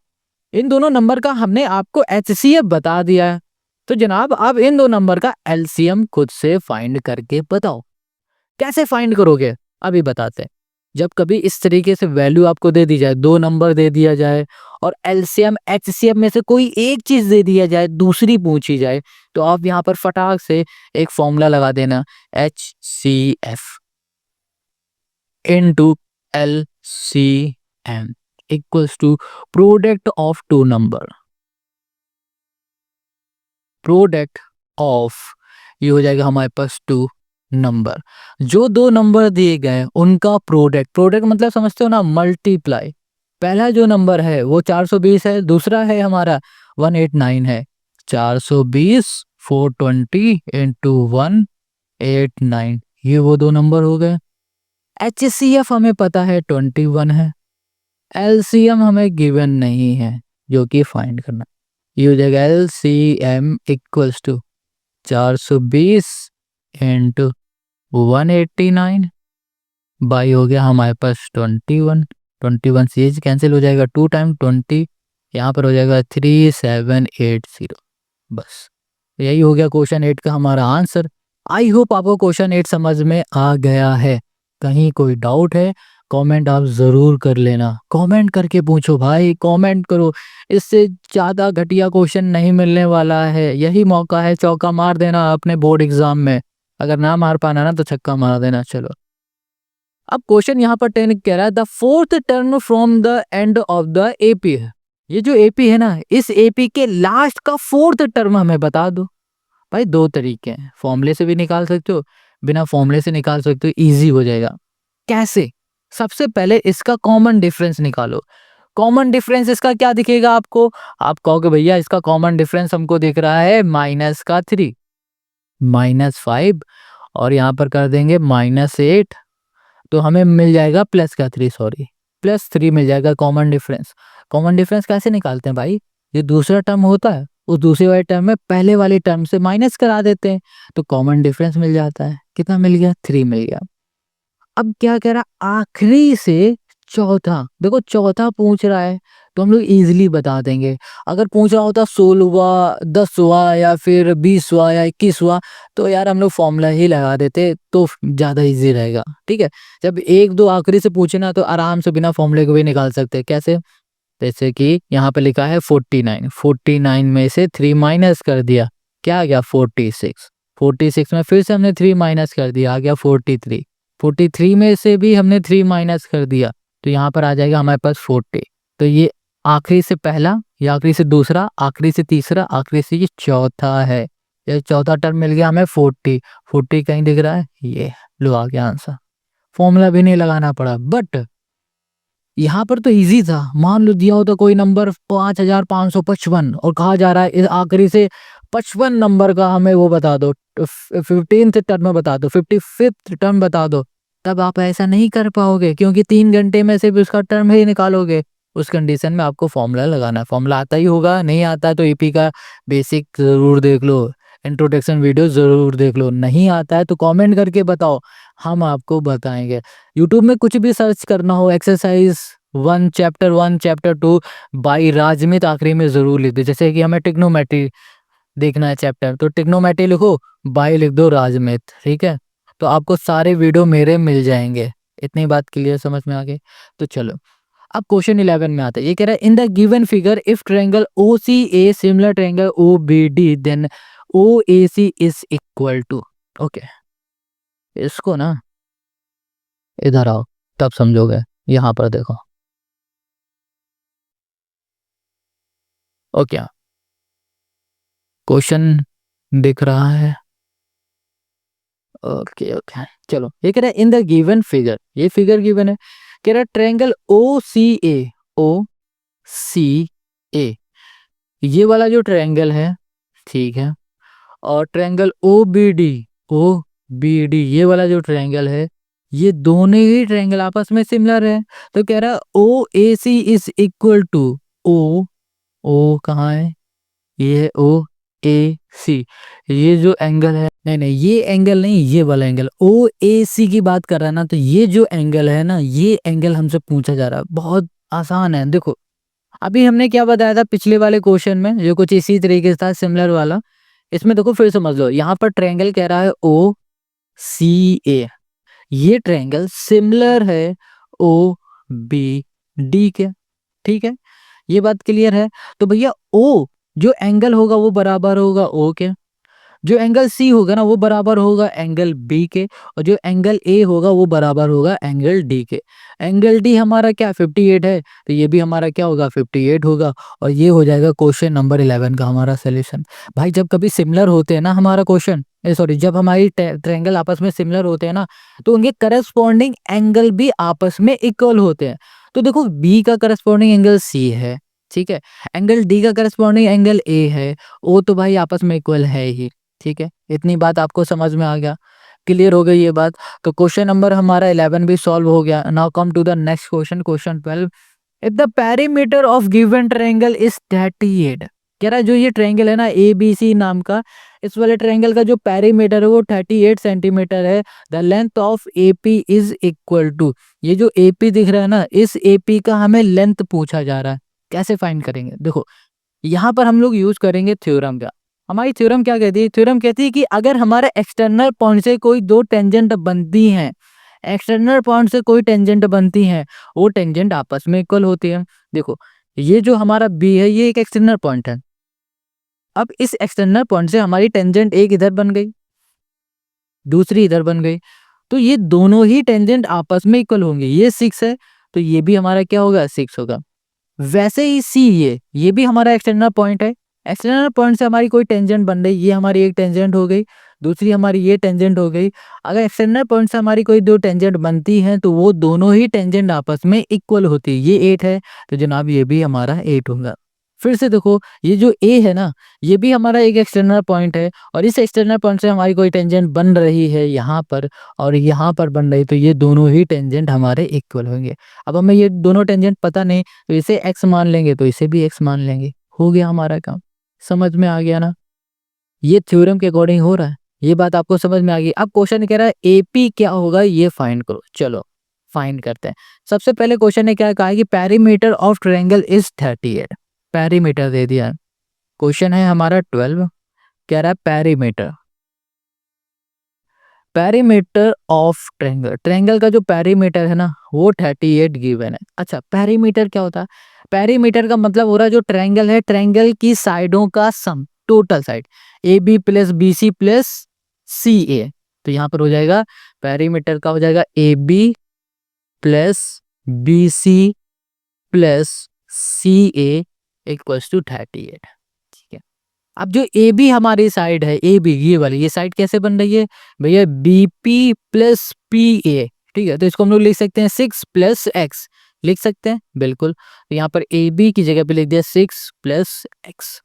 इन दोनों नंबर का हमने आपको HCF बता दिया है, तो जनाब आप इन 2 नंबर का LCM खुद से फाइंड करके बताओ। कैसे फाइंड करोगे अभी बताते हैं। जब कभी इस तरीके से वैल्यू आपको दे दी जाए, दो नंबर दे दिया जाए और एलसीएम एचसीएफ में से कोई एक चीज दे दिया जाए, दूसरी पूछी जाए, तो आप यहाँ पर फटाक से एक फॉर्मूला लगा देना, H C F into L C M equals to product of two number. Product of, ये हो जाएगा हमारे पास टू नंबर। जो दो नंबर दिए गए उनका प्रोडक्ट, प्रोडक्ट मतलब समझते हो ना, मल्टीप्लाई। पहला जो नंबर है वो 420 है, दूसरा है हमारा 189 है। 420 420 इंटू 189, ये वो दो नंबर हो गए। एचसीएफ हमें पता है 21 है, एलसीएम हमें गिवन नहीं है जो कि फाइंड करना। ये हो जाएगा LCM equals to 420 into 189 by हो गया हमारे पास 21। 21 से ये कैंसिल हो जाएगा, 2 टाइम 20, यहाँ पर हो जाएगा 3780। बस यही हो गया क्वेश्चन 8 का हमारा आंसर। आई होप आपको क्वेश्चन 8 समझ में आ गया है। कहीं कोई डाउट है कमेंट आप ज़रूर कर लेना, कमेंट करके पूछो भाई, कमेंट करो। इससे ज़्यादा घटिया क्वेश्चन नहीं मिलने वाला है, यही मौका है, चौका मार देना अपने बोर्ड एग्जाम में। अगर ना मार पाना ना तो छक्का मार देना। चलो अब क्वेश्चन यहाँ पर 10 कह रहा है the fourth term from the end of the AP है। ये जो एपी है ना, इस एपी के लास्ट का फोर्थ टर्म हमें बता दो। भाई दो तरीके हैं, फॉर्मूले से भी निकाल सकते हो, बिना फॉर्मूले से निकाल सकते हो, इजी हो जाएगा। कैसे? सबसे पहले इसका कॉमन डिफरेंस निकालो। कॉमन डिफरेंस इसका क्या दिखेगा आपको? आप कहोगे भैया इसका कॉमन डिफरेंस हमको दिख रहा है -3, -5 और यहाँ पर कर देंगे -8, तो हमें मिल जाएगा +3, सॉरी +3 मिल जाएगा कॉमन डिफरेंस। कॉमन डिफरेंस कैसे निकालते हैं भाई? ये दूसरा टर्म होता है, उस दूसरे वाले टर्म में पहले वाले टर्म से माइनस करा देते हैं, तो कॉमन डिफरेंस मिल जाता है। कितना मिल गया? 3 मिल गया। अब क्या कह रहा, आखिरी से चौथा। देखो चौथा पूछ रहा है तो हम लोग इजीली बता देंगे। अगर पूछ रहा होता 16वां, 10वां या फिर 20वां या 21वां, तो यार हम लोग फॉर्मूला ही लगा देते तो ज़्यादा इजी रहेगा। ठीक है, जब एक दो आखिरी से पूछे ना तो आराम से बिना फॉर्मूले के भी निकाल सकते हैं। कैसे? जैसे कि यहाँ पे लिखा है 49, 49 में से 3 माइनस कर दिया, क्या आ गया? 46। 46 में फिर से हमने 3 माइनस कर दिया, आ गया 43। 43 में से भी हमने 3 माइनस कर दिया, तो यहाँ पर आ जाएगा हमारे पास 40। तो ये आखिरी से पहला, या आखिरी से दूसरा, आखिरी से तीसरा, आखिरी से ये चौथा है। ये चौथा टर्म मिल गया हमें 40। 40 कहीं दिख रहा है? ये लो आ गया आंसर। फॉर्मूला भी नहीं लगाना पड़ा, बट यहाँ पर तो इजी था। मान लो दिया होता कोई नंबर 5555 और कहा जा रहा है इस आखिरी से 55 नंबर का हमें वो बता दो, 15th टर्म बता दो, 55th टर्म बता दो, तब आप ऐसा नहीं कर पाओगे, क्योंकि 3 घंटे में से भी उसका टर्म ही निकालोगे। उस कंडीशन में आपको फॉर्मूला लगाना है। फॉर्मूला आता ही होगा, नहीं आता तो ईपी का बेसिक जरूर देख लो, इंट्रोडक्शन वीडियो जरूर देख लो। नहीं आता है तो कमेंट करके बताओ, हम आपको बताएंगे। यूट्यूब में कुछ भी सर्च करना हो, एक्सरसाइज 1 चैप्टर 1 चैप्टर 2 बाई राजमित आखिरी में जरूर लिख दो। जैसे कि हमें टिग्नोमेट्री देखना है चैप्टर, तो टिग्नोमेट्री लिखो, बाई लिख दो राजमित। ठीक है, तो आपको सारे वीडियो मेरे मिल जाएंगे। इतनी बात क्लियर समझ में आ गई? तो चलो अब क्वेश्चन 11 में आता है। ये कह रहा है in the given figure if triangle OCA similar triangle OBD then OAC is equal to. Okay, इसको ना इधर आओ तब समझोगे। यहाँ पर देखो, ओके क्वेश्चन दिख रहा है? ओके ओके चलो, ये कह रहा है इन द गिवन फिगर, ये फिगर गिवन है, कह रहा है ट्रायंगल OCA ये वाला जो ट्रायंगल है, ठीक है, और ट्रायंगल OBD ये वाला जो ट्रायंगल है, ये दोनों ही ट्रायंगल आपस में सिमिलर है। तो कह रहा है OAC is equal to O कहाँ है? ये OAC, ये जो एंगल है, नहीं ये एंगल नहीं, ये वाला एंगल OAC की बात कर रहा है ना, तो ये जो एंगल है ना, ये एंगल हमसे पूछा जा रहा है। बहुत आसान है। देखो अभी हमने क्या बताया था पिछले वाले क्वेश्चन में, जो कुछ इसी तरीके से था, सिमिलर वाला। इसमें देखो फिर समझ लो, यहाँ पर ट्रायंगल कह रहा है OCA, ये ट्रायंगल सिमिलर है ओ बी डी के, ठीक है, ये बात क्लियर है। तो भैया ओ जो एंगल होगा वो बराबर होगा ओ के, जो एंगल सी होगा ना वो बराबर होगा एंगल बी के, और जो एंगल ए होगा वो बराबर होगा एंगल डी के। एंगल डी हमारा क्या 58 है, तो ये भी हमारा क्या होगा 58 होगा, और ये हो जाएगा क्वेश्चन नंबर 11 का हमारा सोल्यूशन। भाई जब कभी सिमिलर होते हैं ना हमारा क्वेश्चन, सॉरी जब हमारी ट्रायंगल आपस में सिमिलर होते हैं ना, तो उनके करस्पॉन्डिंग एंगल भी आपस में इक्वल होते हैं। तो देखो बी का करस्पॉन्डिंग एंगल सी है, ठीक है, एंगल डी का करस्पॉन्डिंग एंगल ए है, ओ तो भाई आपस में इक्वल है ही, ठीक है, इतनी बात आपको समझ में आ गया, क्लियर हो गई ये बात। तो क्वेश्चन नंबर हमारा 11 भी सॉल्व हो गया। Now come to the next question, question 12। If the perimeter of given triangle is 38, कह रहा है जो ये ट्रायंगल है ना ए बी सी नाम का, इस वाले ट्रायंगल का जो पेरीमीटर है वो 38 सेंटीमीटर है। The length of AP is equal to, ये जो एपी दिख रहा है ना, इस एपी का हमें लेंथ पूछा जा रहा है, कैसे फाइंड करेंगे? देखो यहाँ पर हम लोग यूज करेंगे थ्योरम का। हमारी थ्योरम क्या कहती है? थ्योरम कहती है कि अगर हमारे एक्सटर्नल पॉइंट से कोई दो टेंजेंट बनती हैं, एक्सटर्नल पॉइंट से कोई टेंजेंट बनती हैं, वो टेंजेंट आपस में इक्वल होती है। देखो ये जो हमारा बी है ये एक एक्सटर्नल पॉइंट है, अब इस एक्सटर्नल पॉइंट से हमारी टेंजेंट एक इधर बन गई, दूसरी इधर बन गई, तो ये दोनों ही टेंजेंट आपस में इक्वल होंगे। ये 6 है तो ये भी हमारा क्या होगा 6 होगा। वैसे ही सी ये भी हमारा एक्सटर्नल पॉइंट है, एक्सटर्नल पॉइंट से हमारी कोई टेंजेंट बन रही, ये हमारी एक टेंजेंट हो गई, दूसरी हमारी ये टेंजेंट हो गई। अगर एक्सटर्नल पॉइंट से हमारी कोई दो टेंजेंट बनती हैं तो वो दोनों ही टेंजेंट आपस में इक्वल होती है। ये 8 है तो जनाब ये भी हमारा 8 होगा। फिर से देखो ये जो ए है ना, ये भी हमारा एक एक्सटर्नल पॉइंट है, और इस एक्सटर्नल पॉइंट से हमारी कोई टेंजेंट बन रही है यहाँ पर और यहाँ पर बन रही, तो ये दोनों ही टेंजेंट हमारे इक्वल होंगे। अब हमें ये दोनों टेंजेंट पता नहीं तो इसे एक्स मान लेंगे, तो इसे भी एक्स मान लेंगे, हो गया हमारा काम। समझ में आ गया ना? ये थ्योरम के अकॉर्डिंग हो रहा है, ये बात आपको समझ में आ गई। अब क्वेश्चन कह रहा है एपी क्या होगा ये फाइंड करो। चलो फाइंड करते हैं। सबसे पहले क्वेश्चन ने क्या कहा है कि perimeter of triangle is 38, perimeter दे दिया। क्वेश्चन है हमारा 12, कह रहा है perimeter, perimeter of triangle, triangle का जो पेरीमीटर है ना वो 38 गिवन है। अच्छा पेरीमीटर क्या होता है? पेरीमीटर का मतलब हो रहा है जो ट्रायंगल है, ट्रायंगल की साइडों का sum, total side A B plus B C plus C A. तो यहाँ पर हो जाएगा पेरीमीटर का हो जाएगा A B plus B C plus C A equals to 38, ठीक है। अब जो ए बी हमारी साइड है, ए बी ये वाली, ये साइड कैसे बन रही है भैया? B P plus P A, ठीक है, तो इसको हम लोग लिख सकते हैं 6 प्लस एक्स, लिख सकते हैं बिल्कुल। तो यहाँ पर ए बी की जगह पे लिख दिया 6 plus x,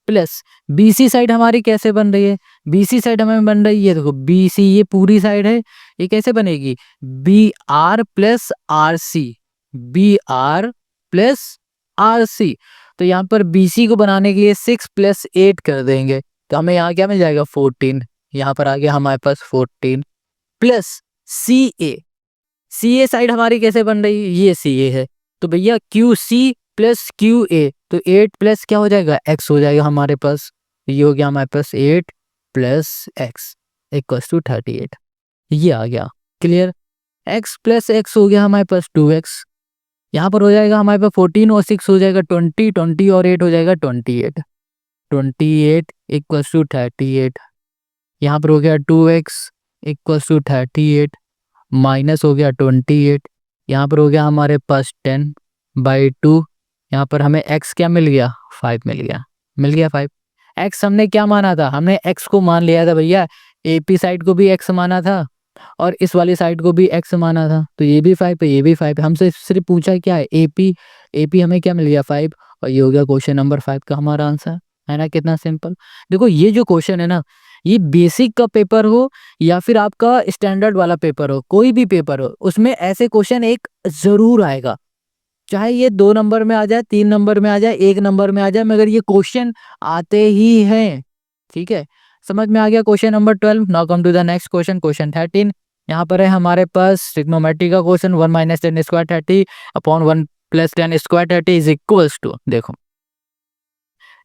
plus B C side हमारी कैसे बन रही है? बी सी साइड हमें बन रही है, देखो बी सी ये पूरी साइड है, ये कैसे बनेगी? B R plus R C, B R plus R C. तो यहाँ पर बी सी को बनाने के लिए 6 प्लस 8 कर देंगे, तो हमें यहाँ क्या मिल जाएगा 14, यहाँ पर आ गया हमारे पास 14 प्लस सी ए, सी ए साइड हमारी कैसे बन रही है? ये सी ए है, तो भैया Q C plus Q A, तो 8 प्लस क्या हो जाएगा एक्स हो जाएगा हमारे पास। ये हो गया हमारे पास 8 प्लस एक्स इक्वल्स टू 38, ये आ गया क्लियर। एक्स प्लस एक्स हो गया हमारे पास 2x, यहाँ पर हो जाएगा हमारे पास 14 और 6 हो जाएगा 20, 20 और 8 हो जाएगा 28, 28 इक्वल्स टू 38। यहाँ पर हो गया 2x इक्वल्स टू 38 माइनस हो गया 28, यहाँ पर हो गया हमारे पास 10/2, यहाँ पर हमें x क्या मिल गया 5 मिल गया, मिल गया 5। x हमने क्या माना था? हमने x को मान लिया था भैया, AP साइड को भी x माना था और इस वाली साइड को भी x माना था, तो ये भी 5 है ये भी 5 है। हमसे सिर्फ पूछा क्या है AP, AP हमें क्या मिल गया 5, और ये हो गया क्वेश्चन नंबर 5 का हमारा आंसर, है ना? कितना सिंपल। देखो ये जो क्वेश्चन है ना, ये बेसिक का पेपर हो या फिर आपका स्टैंडर्ड वाला पेपर हो, कोई भी पेपर हो, उसमें ऐसे क्वेश्चन एक जरूर आएगा, चाहे ये 2 नंबर में आ जाए, 3 नंबर में आ जाए, 1 नंबर में आ जाए, मगर ये क्वेश्चन आते ही हैं, ठीक है। समझ में आ गया question number 12। Now come to the next question, question 13। यहाँ पर है हमारे पास ट्रिग्नोमेट्री का question, 1 minus 10 square 30 upon 1 plus 10 square 30 is equals to, देखो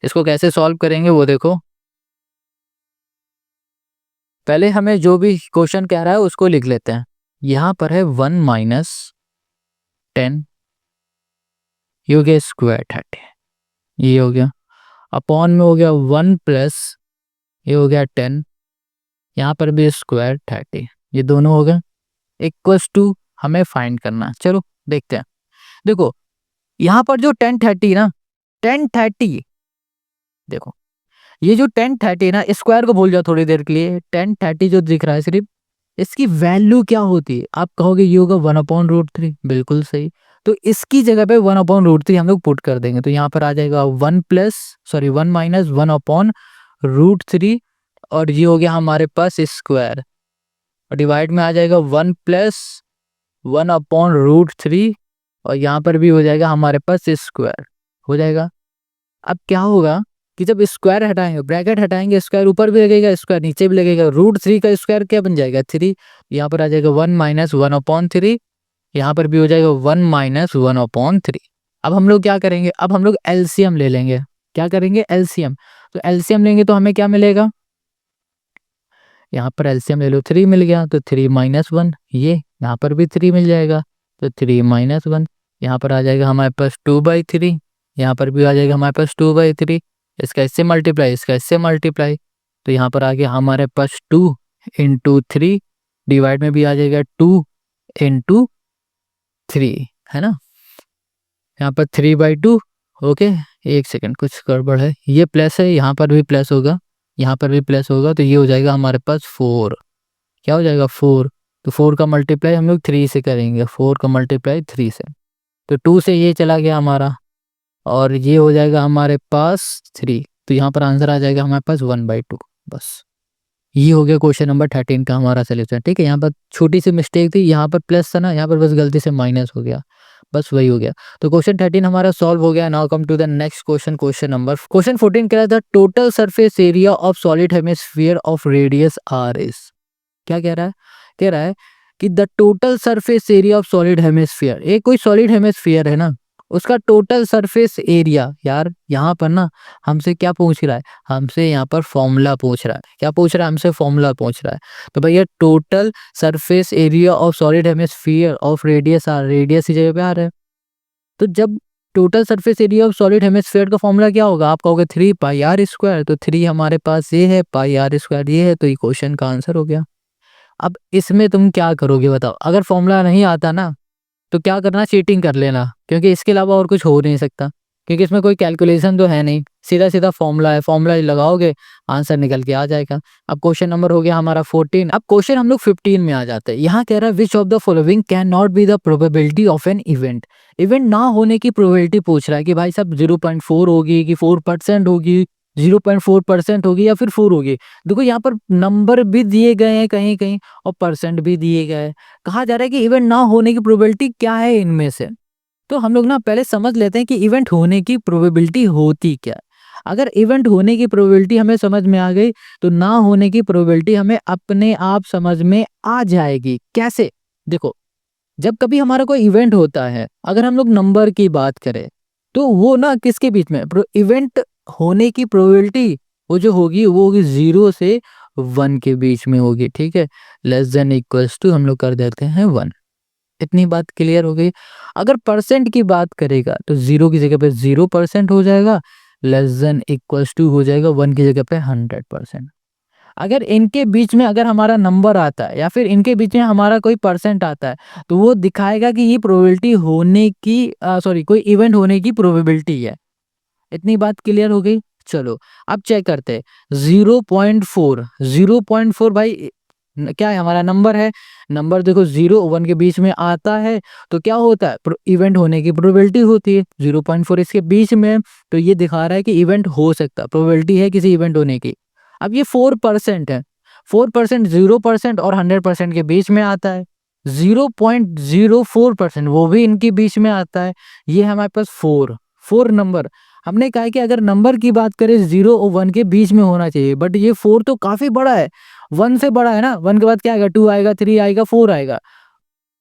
इसको कैसे सॉल्व करेंगे वो देखो। पहले हमें जो भी क्वेश्चन कह रहा है उसको लिख लेते हैं। यहाँ पर है 1 माइनस 10, ये हो गया स्क्वायर 30, ये हो गया अपॉन में हो गया 1 प्लस ये हो गया 10, यहाँ पर भी स्क्वायर 30, ये दोनों हो गए इक्वल्स टू हमें फाइंड करना। चलो देखते हैं। देखो यहाँ पर जो 1030 ना 1030, देखो ये जो 1030 ना स्क्वायर को भूल जाओ थोड़ी देर के लिए। 1030 जो दिख रहा है सिर्फ इसकी वैल्यू क्या होती है? आप कहोगे ये होगा 1/√3, बिल्कुल सही। तो इसकी जगह पे 1/√3 हम लोग पुट कर देंगे, तो यहाँ पर आ जाएगा 1 माइनस 1/√3 और ये हो गया हमारे पास स्क्वायर, और डिवाइड में आ जाएगा 1 प्लस 1/√3 और यहाँ पर भी हो जाएगा हमारे पास स्क्वायर हो जाएगा। अब क्या होगा कि जब स्क्वायर हटाएंगे, ब्रैकेट हटाएंगे, स्क्वायर ऊपर भी लगेगा, स्क्वायर नीचे भी लगेगा, √3 का स्क्वायर क्या बन जाएगा 3, यहाँ पर आ जाएगा 1 माइनस 1/3, यहाँ पर भी हो जाएगा 1 माइनस 1/3। अब हम लोग क्या करेंगे, अब हम लोग एलसीएम ले लेंगे। क्या करेंगे? एलसीएम। तो एलसीएम लेंगे तो हमें क्या मिलेगा, यहाँ पर एलसीएम ले लो, 3 मिल गया, तो 3 माइनस 1, ये यहाँ पर भी 3 मिल जाएगा, तो 3 माइनस 1, यहाँ पर आ जाएगा हमारे पास 2/3, यहाँ पर भी आ जाएगा हमारे पास 2/3, इसका इससे मल्टीप्लाई, इसका इससे मल्टीप्लाई, तो यहाँ पर आ गया हमारे पास 2 इंटू 3, डिवाइड में भी आ जाएगा 2 इंटू 3, है ना, यहाँ पर 3/2। ओके, एक सेकंड कुछ गड़बड़ है, ये प्लस है, यहाँ पर भी प्लस होगा, यहाँ पर भी प्लस होगा, तो ये हो जाएगा हमारे पास 4। क्या हो जाएगा 4, तो 4 का मल्टीप्लाई हम लोग 3 से करेंगे, 4 का मल्टीप्लाई 3 से, तो 2 से ये चला गया हमारा और ये हो जाएगा हमारे पास 3, तो यहाँ पर आंसर आ जाएगा हमारे पास 1/2। बस ये हो गया क्वेश्चन नंबर 13 का हमारा सोल्यूशन। ठीक है, यहाँ पर छोटी सी मिस्टेक थी, यहाँ पर प्लस था ना, यहाँ पर बस गलती से माइनस हो गया, बस वही हो गया। तो क्वेश्चन 13 हमारा सॉल्व हो गया। Now come to the next question, question 14 कह रहा था total surface area of solid hemisphere of radius r is. क्या कह रहा है? कह रहा है कि the total surface area of solid hemisphere, एक कोई सॉलिड हेमिस्फीयर है ना, उसका टोटल सरफेस एरिया, यार यहाँ पर ना हमसे क्या पूछ रहा है, हमसे यहाँ पर फॉर्मूला पूछ रहा है। क्या पूछ रहा है? हमसे फॉर्मूला पूछ रहा है। तो भैया total surface area of solid hemisphere of radius r, radius की जगह पे आ रहा है, तो जब total surface area of solid hemisphere का फॉर्मूला क्या होगा? आप कहोगे 3πr², तो 3 हमारे पास ये है, πr² ये है, तो ये क्वेश्चन का आंसर हो गया। अब इसमें तुम क्या करोगे बताओ? अगर फॉर्मूला नहीं आता ना तो क्या करना, चीटिंग कर लेना, क्योंकि इसके अलावा और कुछ हो नहीं सकता, क्योंकि इसमें कोई कैलकुलेशन तो है नहीं, सीधा सीधा फॉर्मूला है, फॉर्मूला लगाओगे आंसर निकल के आ जाएगा। अब क्वेश्चन नंबर हो गया हमारा 14। अब क्वेश्चन हम लोग 15 में आ जाते हैं। यहाँ कह रहा है which of the following can not be the probability of an event. Event ना होने की प्रोबेबिलिटी पूछ रहा है कि भाई साहब 0.4 होगी कि 4% होगी, 0.4% होगी या फिर 4 होगी। देखो यहाँ पर नंबर भी दिए गए हैं कहीं कहीं और परसेंट भी दिए गए हैं। कहा जा रहा है कि इवेंट ना होने की प्रोबेबिलिटी क्या है इनमें से। तो हम लोग ना पहले समझ लेते हैं कि इवेंट होने की प्रोबेबिलिटी होती क्या है। अगर इवेंट होने की प्रोबेबिलिटी हमें समझ में आ गई तो ना होने की प्रोबेबिलिटी हमें अपने आप समझ में आ जाएगी। कैसे? देखो जब कभी हमारा कोई इवेंट होता है, अगर हम लोग नंबर की बात करें तो वो ना किसके बीच में, इवेंट होने की प्रोबेबिलिटी वो जो होगी वो होगी 0 से 1 के बीच में होगी। ठीक है, लेस देन इक्वल्स टू हम लोग कर देते हैं 1। इतनी बात क्लियर हो गई। अगर परसेंट की बात करेगा तो 0 की जगह पे 0% हो जाएगा, लेस देन इक्वल्स टू हो जाएगा 1 की जगह पे 100%। अगर इनके बीच में अगर हमारा नंबर आता है या फिर इनके बीच में हमारा कोई परसेंट आता है तो वो दिखाएगा कि ये प्रोबेबिलिटी होने की कोई इवेंट होने की प्रोबेबिलिटी है। इतनी बात क्लियर हो गई। चलो अब चेक करते हैं 0.4 भाई क्या है, हमारा नंबर है। नंबर देखो 0 1 के बीच में आता है तो क्या होता है, इवेंट होने की प्रोबेबिलिटी होती है। 0.4 इसके बीच में, तो ये दिखा रहा है कि इवेंट हो सकता है, प्रोबेबिलिटी है किसी इवेंट होने की। अब ये 4% है, 4% 0% और 100% के बीच में आता है। 0.04% वो भी इनके बीच में आता है। ये है हमारे पास 4 नंबर। हमने कहा कि अगर नंबर की बात करें 0 और 1 के बीच में होना चाहिए, बट ये 4 तो काफी बड़ा है, 1 से बड़ा है ना। 1 के बाद क्या आएगा, 2 आएगा, 3 आएगा, 4 आएगा।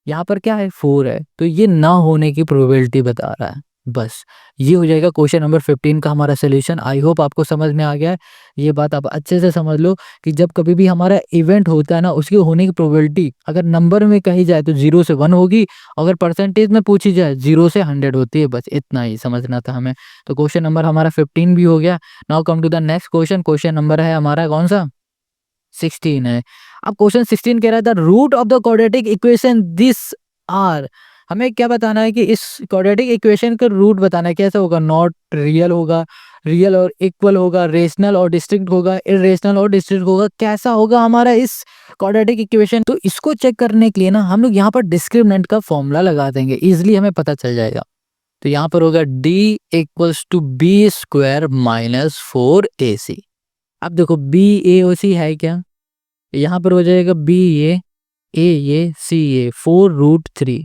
यहाँ पर क्या है, 4 है, तो ये ना होने की प्रोबेबिलिटी बता रहा है। बस ये हो जाएगा क्वेश्चन नंबर 15 का हमारा सोल्यूशन। आई होप आपको समझ में आ गया है। ये बात आप अच्छे से समझ लो कि जब कभी भी हमारा इवेंट होता है ना, उसकी होने की प्रोबेबिलिटी अगर नंबर में कही जाए तो 0 से 1 होगी, अगर परसेंटेज में पूछी जाए 0 से 100 होती है। बस इतना ही समझना था हमें। तो क्वेश्चन नंबर हमारा 15 भी हो गया। Now come to the next question. Question number है हमारा कौन सा? 16 है। अब क्वेश्चन 16 कह रहा था root of the quadratic equation this are. हमें क्या बताना है कि इस क्वाड्रेटिक इक्वेशन का रूट बताना है। कैसा होगा? नॉट रियल होगा, रियल और इक्वल होगा, रेशनल और डिस्ट्रिक्ट होगा, इरेशनल और डिस्ट्रिक्ट होगा। कैसा होगा हमारा इस क्वाड्रेटिक इक्वेशन? तो इसको चेक करने के लिए ना हम लोग यहाँ पर डिस्क्रिमिनेंट का फॉर्मूला लगा देंगे, इजिली हमें पता चल जाएगा। तो यहाँ पर होगा d equals to b square minus 4ac। अब देखो बी ए ओ सी है क्या? यहाँ पर हो जाएगा बी ए सी ए 4√3।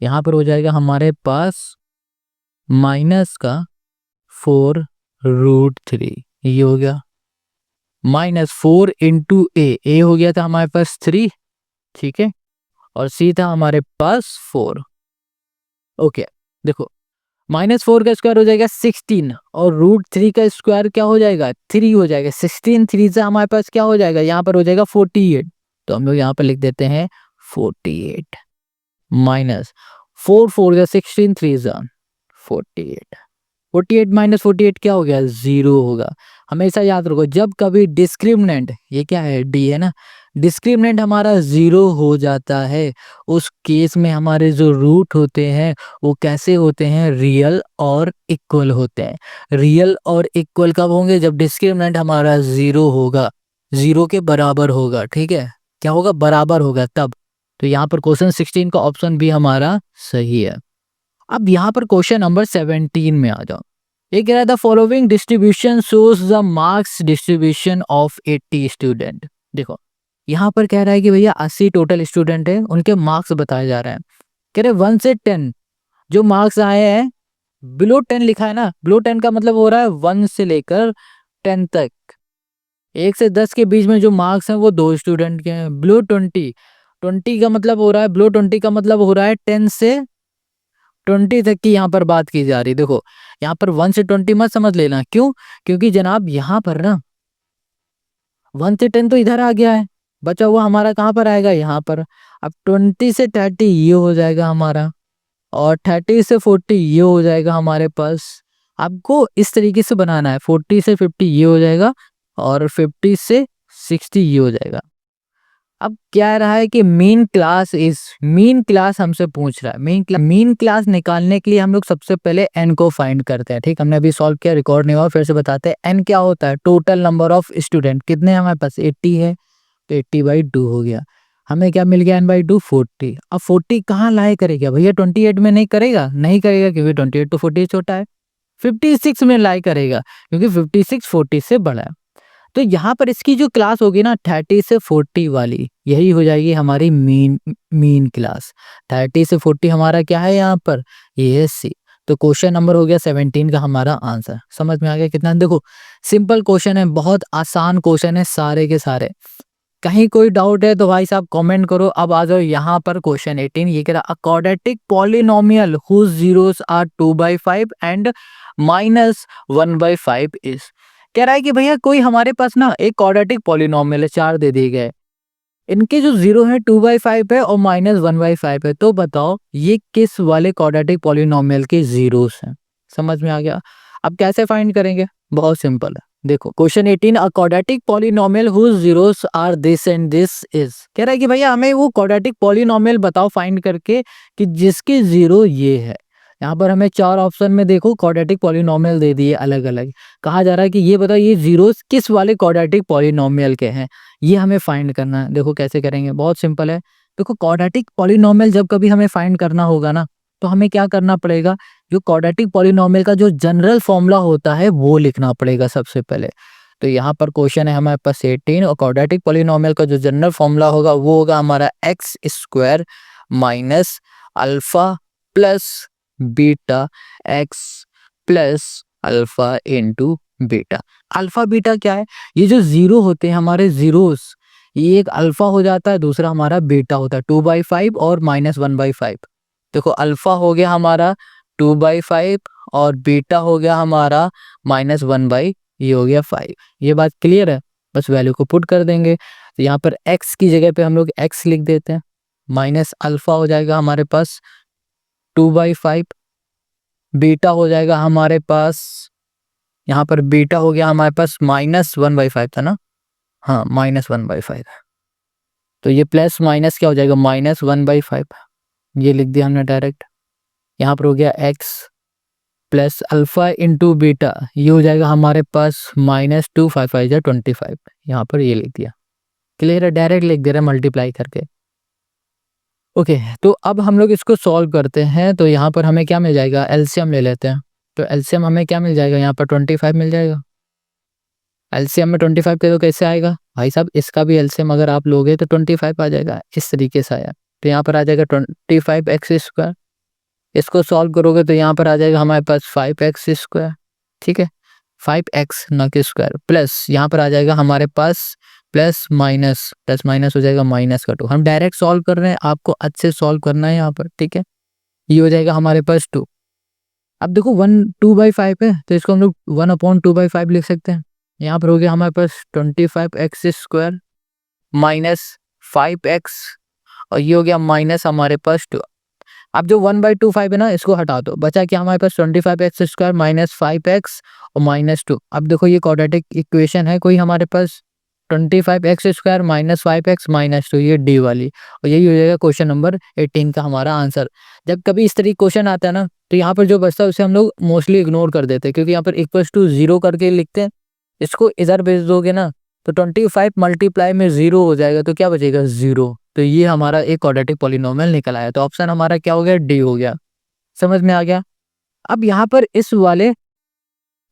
यहाँ पर हो जाएगा हमारे पास माइनस का 4√3। ये हो गया -4 इंटू ए हो गया था हमारे पास 3, ठीक है, और सी था हमारे पास 4। ओके, देखो -4 का स्क्वायर हो जाएगा 16 और √3 का स्क्वायर क्या हो जाएगा? 3 हो जाएगा। 16 3 से हमारे पास क्या हो जाएगा? यहाँ पर हो जाएगा 48। तो हम लोग यहाँ पर लिख देते हैं 48 माइनस 4 4 जा 16 3 जा 48। 48 माइनस 48 क्या हो गया? 0 होगा। हमेशा याद रखो जब कभी डिस्क्रिमिनेंट, ये क्या है? डी है ना, डिस्क्रिमिनेंट हमारा 0 हो जाता है, उस केस में हमारे जो रूट होते हैं वो कैसे होते हैं? रियल और इक्वल होते हैं। रियल और इक्वल कब होंगे? जब डिस्क्रिमिनेंट हमारा 0 होगा, 0 के बराबर होगा, ठीक है, क्या होगा? बराबर होगा तब। तो यहाँ पर क्वेश्चन 16 का ऑप्शन भी हमारा सही है। अब यहाँ पर क्वेश्चन नंबर 17 में आ जाओ। ये कह रहा था following distribution shows the marks distribution of 80 student. देखो यहाँ पर कह रहा है कि भैया 80 टोटल स्टूडेंट है, उनके मार्क्स बताए जा रहे हैं। कह रहे 1 से 10 जो मार्क्स आए हैं, बिलो 10 लिखा है ना, बिलो 10 का मतलब हो रहा है 1 से लेकर 10 तक। 1 से 10 के बीच में जो मार्क्स हैं वो 2 स्टूडेंट के हैं। बिलो 20 का मतलब हो रहा है, बिलो 20 का मतलब हो रहा है 10 से 20 तक की यहाँ पर बात की जा रही है। देखो यहाँ पर 1 से 20 मत समझ लेना, क्यों? क्योंकि जनाब यहाँ पर ना 1 से 10 तो इधर आ गया है, बचा हुआ हमारा कहाँ पर आएगा? यहाँ पर। अब 20 से 30 ये हो जाएगा हमारा, और 30 से 40 ये हो जाएगा हमारे पास। आपको इस तरीके से बनाना है, 40 से 50 ये हो जाएगा, और 50 से 60 ये हो जाएगा। अब क्या रहा है कि मीन क्लास हमसे पूछ रहा है। मीन क्लास निकालने के लिए हम लोग सबसे पहले एन को फाइंड करते हैं, ठीक। हमने अभी सॉल्व किया, रिकॉर्ड नहीं हुआ, फिर से बताते हैं। एन क्या होता है? Total number of student. कितने हैं हमारे पास? 80 है, तो 80/2 हो गया। हमें क्या मिल गया? n/2 40। अब 40 कहाँ लाए करेगा भैया? 28 में नहीं करेगा, नहीं करेगा, क्योंकि 28 तो 40 छोटा है। 56 में लाई करेगा, क्योंकि 56 40 से बड़ा है। तो यहाँ पर इसकी जो क्लास होगी ना 30 से 40 वाली, यही हो जाएगी हमारी मीन क्लास। 30 से 40 हमारा क्या है यहाँ पर? ये है सी। तो क्वेश्चन नंबर हो गया 17 का हमारा आंसर। समझ में आ गया कितना? देखो सिंपल क्वेश्चन है, बहुत आसान क्वेश्चन है सारे के सारे। कहीं कोई डाउट है तो भाई साहब कमेंट करो। अब आ जाओ यहाँ पर क्वेश्चन 18। ये कह रहा a quadratic polynomial whose zeros are 2/5 and -1/5 is. कह रहा है कि भैया कोई हमारे पास ना एक क्वाड्रेटिक पॉलिनोमियल है, 4 दे दिए गए, इनके जो जीरो है 2/5 है और -1/5 है। तो बताओ ये किस वाले क्वाड्रेटिक पॉलिनोमियल के जीरोस हैं? समझ में आ गया? अब कैसे फाइंड करेंगे? बहुत सिंपल है। देखो question 18, a quadratic polynomial whose zeros are this and this is. कह रहा है कि भैया हमें वो क्वाड्रेटिक पॉलिनोमियल बताओ फाइंड करके कि जिसके जीरो ये है। यहाँ पर हमें 4 ऑप्शन में देखो क्वाड्रेटिक पॉलिनोमियल दे दिए अलग अलग। कहा जा रहा है कि ये बताओ ये जीरोस किस वाले क्वाड्रेटिक पॉलिनोमियल के हैं, ये हमें फाइंड करना है। देखो कैसे करेंगे, बहुत सिंपल है। देखो क्वाड्रेटिक पॉलिनोमियल जब कभी हमें फाइंड करना होगा ना, तो हमें क्या करना पड़ेगा? जो क्वाड्रेटिक पॉलिनोमियल का जो जनरल फॉर्मूला होता है वो लिखना पड़ेगा सबसे पहले। तो यहाँ पर क्वेश्चन है हमारे पास 18, और क्वाड्रेटिक पॉलिनोमियल का जो जनरल फॉर्मूला होगा वो होगा हमारा x² minus alpha plus beta x plus alpha into beta. Alpha beta क्या है? ये जो जीरो होते हैं हमारे जीरोस, ये एक अल्फा हो जाता है, दूसरा हमारा बीटा होता है। 2/5 और -1/5। देखो अल्फा हो गया हमारा 2/5 और बीटा हो गया हमारा -1/, ये हो गया 5। ये बात क्लियर है? बस वैल्यू को पुट कर देंगे। तो यहाँ पर x की जगह पे हम लोग x लिख देते हैं, माइनस अल्फा हो जाएगा हमारे पास 2/5, बीटा हो जाएगा हमारे पास, यहाँ पर बीटा हो गया हमारे पास -1/5 था ना, हाँ -1/5। तो ये प्लस माइनस क्या हो जाएगा, -1/5, ये लिख दिया हमने डायरेक्ट। यहाँ पर हो गया x plus alpha into beta, ये हो जाएगा हमारे पास -2 5 5 या 25, यहाँ पर ये लिख दिया। क्लियर है? डायरेक्ट लिख दे रहे हैं मल्टीप्लाई करके। ओके, तो अब हम लोग इसको सॉल्व करते हैं। तो यहाँ पर हमें क्या मिल जाएगा, एलसीएम ले लेते हैं। तो एलसीएम हमें क्या मिल जाएगा, यहाँ पर 25 मिल जाएगा। एलसीएम में 25 के तो कैसे आएगा भाई साहब, इसका भी एलसीएम अगर आप लोगे तो 25 आ जाएगा, इस तरीके से आया। तो यहाँ पर आ जाएगा 25x²। इसको सॉल्व करोगे तो यहाँ पर आ जाएगा हमारे पास 5x², ठीक है, 5x ना कि स्क्वायर, प्लस यहाँ पर आ जाएगा हमारे पास प्लस माइनस हो जाएगा -2। हम डायरेक्ट सॉल्व कर रहे हैं, आपको अच्छे सॉल्व करना है यहाँ पर, ठीक है। ये हो जाएगा हमारे पास 2। अब देखो 2/5 है तो इसको हम लोग 1/2/5 लिख सकते हैं। यहाँ पर हो गया हमारे पास 25x² माइनस 5x, और ये हो गया माइनस हमारे पास 2। अब जो 1/25 है ना, इसको हटा दो, बचा क्या हमारे पास 25x² माइनस 5x और -2। अब देखो ये क्वाड्रेटिक इक्वेशन है कोई हमारे पास, 25x² माइनस 5x -2, ये डी वाली, और यही हो जाएगा क्वेश्चन नंबर 18 का हमारा आंसर। जब कभी इस तरीके क्वेश्चन आता है ना, तो यहाँ पर जो बचता है उसे हम लोग मोस्टली इग्नोर कर देते हैं, क्योंकि यहाँ पर =0 करके लिखते हैं। इसको इधर भेज दोगे ना तो 25 मल्टीप्लाई में 0 हो जाएगा, तो क्या बचेगा 0। तो ये हमारा एक क्वाड्रेटिक पॉलिनोमियल निकल आया। तो ऑप्शन हमारा क्या हो गया, डी हो गया। समझ में आ गया? अब यहाँ पर इस वाले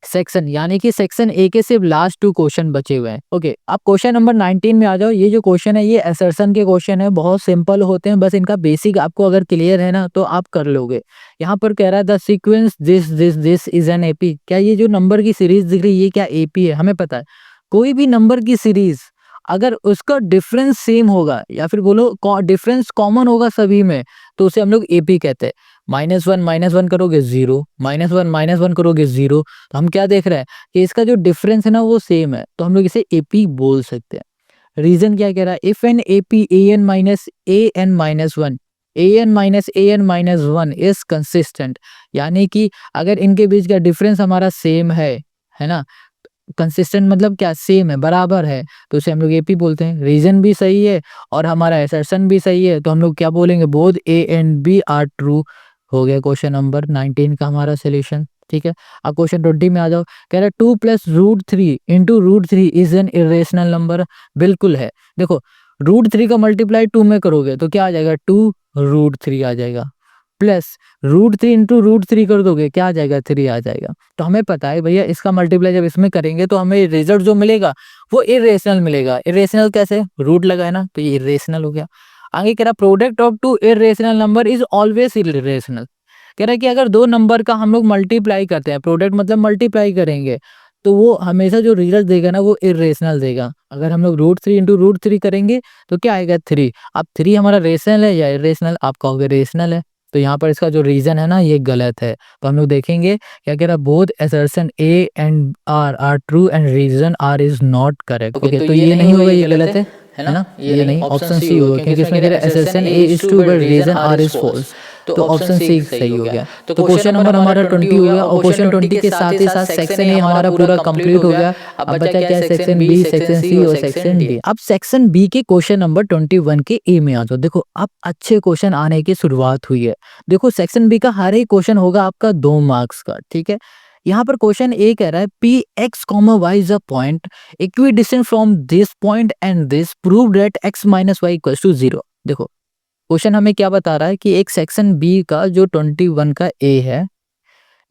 सेक्शन यानी कि सेक्शन ए के सिर्फ लास्ट 2 क्वेश्चन बचे हुए हैं। ओके, अब क्वेश्चन नंबर 19 में आ जाओ। ये जो क्वेश्चन है ये असर्शन के क्वेश्चन है, बहुत सिंपल होते हैं, बस इनका बेसिक आपको अगर क्लियर है ना तो आप कर लोगे। यहाँ पर कह रहा है the sequence this is an AP. क्या ये जो नंबर की सीरीज दिख रही है ये क्या एपी है? हमें पता है कोई भी नंबर की सीरीज अगर उसका डिफरेंस सेम होगा या फिर बोलो डिफरेंस कॉमन होगा सभी में, तो उसे हम लोग एपी कहते हैं। -1 करोगे 0, -1 करोगे 0, तो हम क्या देख रहे हैं कि इसका जो डिफरेंस है ना वो सेम है, तो हम लोग इसे एपी बोल सकते हैं। रीजन क्या कह रहा है, if an AP an minus an -1 is consistent, यानी कि अगर इनके बीच का डिफरेंस हमारा सेम है ना, कंसिस्टेंट मतलब क्या, सेम है, बराबर है, तो उसे हम लोग एपी बोलते हैं। रीजन भी सही है और हमारा असर्शन भी सही है, तो हम लोग क्या बोलेंगे, both A and B are true. हो गया क्वेश्चन नंबर 19 का हमारा सोल्यूशन, ठीक है। अब क्वेश्चन 20 में आ जाओ। कह रहा है 2 + √3 × √3 इज एन इरेशनल नंबर। बिल्कुल है। देखो √3 का मल्टीप्लाई 2 में करोगे तो क्या आ जाएगा, 2√3 आ जाएगा, प्लस √3 × √3 कर दोगे क्या आ जाएगा, 3 आ जाएगा। तो हमें पता है भैया इसका मल्टीप्लाई जब इसमें करेंगे तो हमें रिजल्ट जो मिलेगा वो इरेशनल मिलेगा। इरेशनल कैसे, रूट लगा है ना, तो ये इरेशनल हो गया। आगे कह रहा product of 2 irrational number is always irrational. कह रहा है कि अगर 2 नंबर का हम लोग मल्टीप्लाई करते हैं, प्रोडक्ट मतलब मल्टीप्लाई करेंगे, तो वो हमेशा जो रिजल्ट देगा ना वो इरेशनल देगा। अगर हम लोग √3 × √3 करेंगे तो क्या आएगा, 3। अब 3 हमारा रेशनल है या इरेशनल, आप कहोगे रेशनल है, तो यहाँ पर इसका जो रीजन है ना ये गलत है। तो हम लोग देखेंगे क्या कह रहा है, both assertion A and R true and reason R is not correct. Okay, तो ये नहीं होगा, ये गलत है ना, ये नहीं, ऑप्शन सी होगा, क्योंकि इसमें कह रहा है assertion A is true but reason R is false, तो ऑप्शन सी सही हो गया। तो क्वेश्चन नंबर हमारा 20 हो गया, और क्वेश्चन 20 के साथ ही साथ सेक्शन ए हमारा पूरा कंप्लीट हो गया। अब बचा क्या है, सेक्शन बी, सेक्शन सी और सेक्शन डी। अब सेक्शन बी के क्वेश्चन नंबर 21 के ए में आ जाओ। देखो अब अच्छे क्वेश्चन आने की शुरुआत हुई है। देखो सेक्शन बी का हर एक क्वेश्चन होगा आपका 2 मार्क्स का, ठीक है। यहाँ पर क्वेश्चन ए कह रहा है Px, y is a point equidistant from this point and this, prove that x - y = 0। देखो क्वेश्चन हमें क्या बता रहा है कि एक सेक्शन बी का जो 21 का ए है,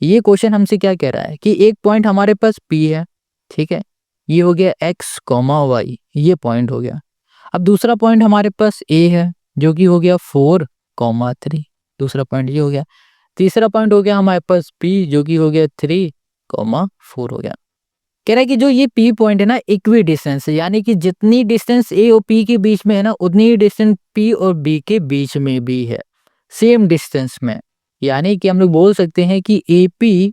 ये क्वेश्चन हमसे क्या कह रहा है कि एक पॉइंट हमारे पास P है, ठीक है, ये हो गया x, y, ये पॉइंट हो गया। अब दूसरा पॉइंट हमारे पास A है जो कि हो गया 4, 3, दूसरा पॉइंट ये हो गया। तीसरा पॉइंट हो गया हमारे पास P जो कि हो गया 3, 4 हो गया। कह रहा है कि जो ये P पॉइंट है ना इक्वी डिस्टेंस है, यानी कि जितनी डिस्टेंस A और P के बीच में है ना उतनी ही डिस्टेंस P और B के बीच में भी है, सेम डिस्टेंस में। यानी कि हम लोग बोल सकते हैं कि AP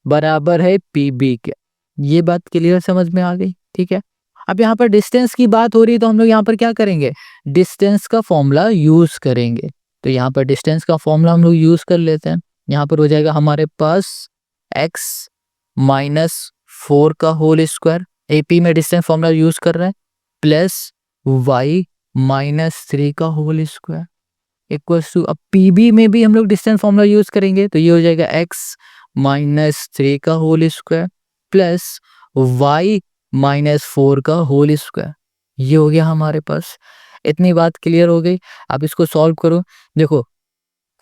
बराबर है PB के। ये बात क्लियर समझ में आ गई, ठीक है। अब यहाँ पर डिस्टेंस की बात हो रही है तो हम लोग यहाँ पर क्या करेंगे, डिस्टेंस का फॉर्मूला यूज करेंगे। तो यहाँ पर डिस्टेंस का फॉर्मूला हम लोग यूज कर लेते हैं। यहाँ पर हो जाएगा हमारे पास x माइनस 4 का होल स्क्वायर, AP में डिस्टेंस फॉर्मूला यूज कर रहे हैं, प्लस y माइनस 3 का होल स्क्वायर इक्वल्स टू, अब PB में भी हम लोग डिस्टेंस फॉर्मूला यूज करेंगे तो ये हो जाएगा x माइनस 3 का whole square plus y minus 4 का होल स्क्वायर। ये हो गया हमारे पास। इतनी बात क्लियर हो गई। अब इसको सॉल्व करो। देखो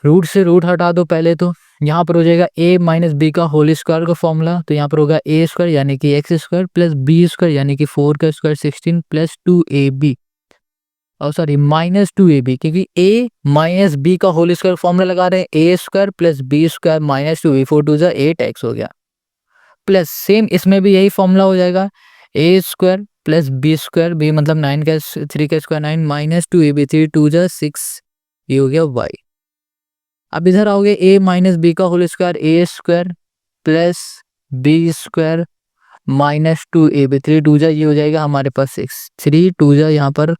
रूट से रूट हटा दो पहले, तो यहाँ पर हो जाएगा a माइनस बी का होल स्क्वायर का फॉर्मूला, तो यहाँ पर होगा a स्क्वायर यानी कि x square plus b square यानी कि 4 का स्क्वायर 16 प्लस 2ab, और सॉरी माइनस 2ab, क्योंकि a माइनस b का होल स्क्वायर फॉर्मूला लगा रहे हैं, a square plus b square minus 2b, 4 2 8x हो गया, प्लस सेम इसमें भी यही फॉर्मूला हो जाएगा, a square plus b square, b मतलब 9 का 3 का स्क्वायर 9 माइनस 2ab, 3 2 6, ये हो गया y। अब इधर आओगे a माइनस बी का whole square, a square plus b square minus 2ab, 3 2 ये हो जाएगा हमारे पास 6, 3 2 यहाँ पर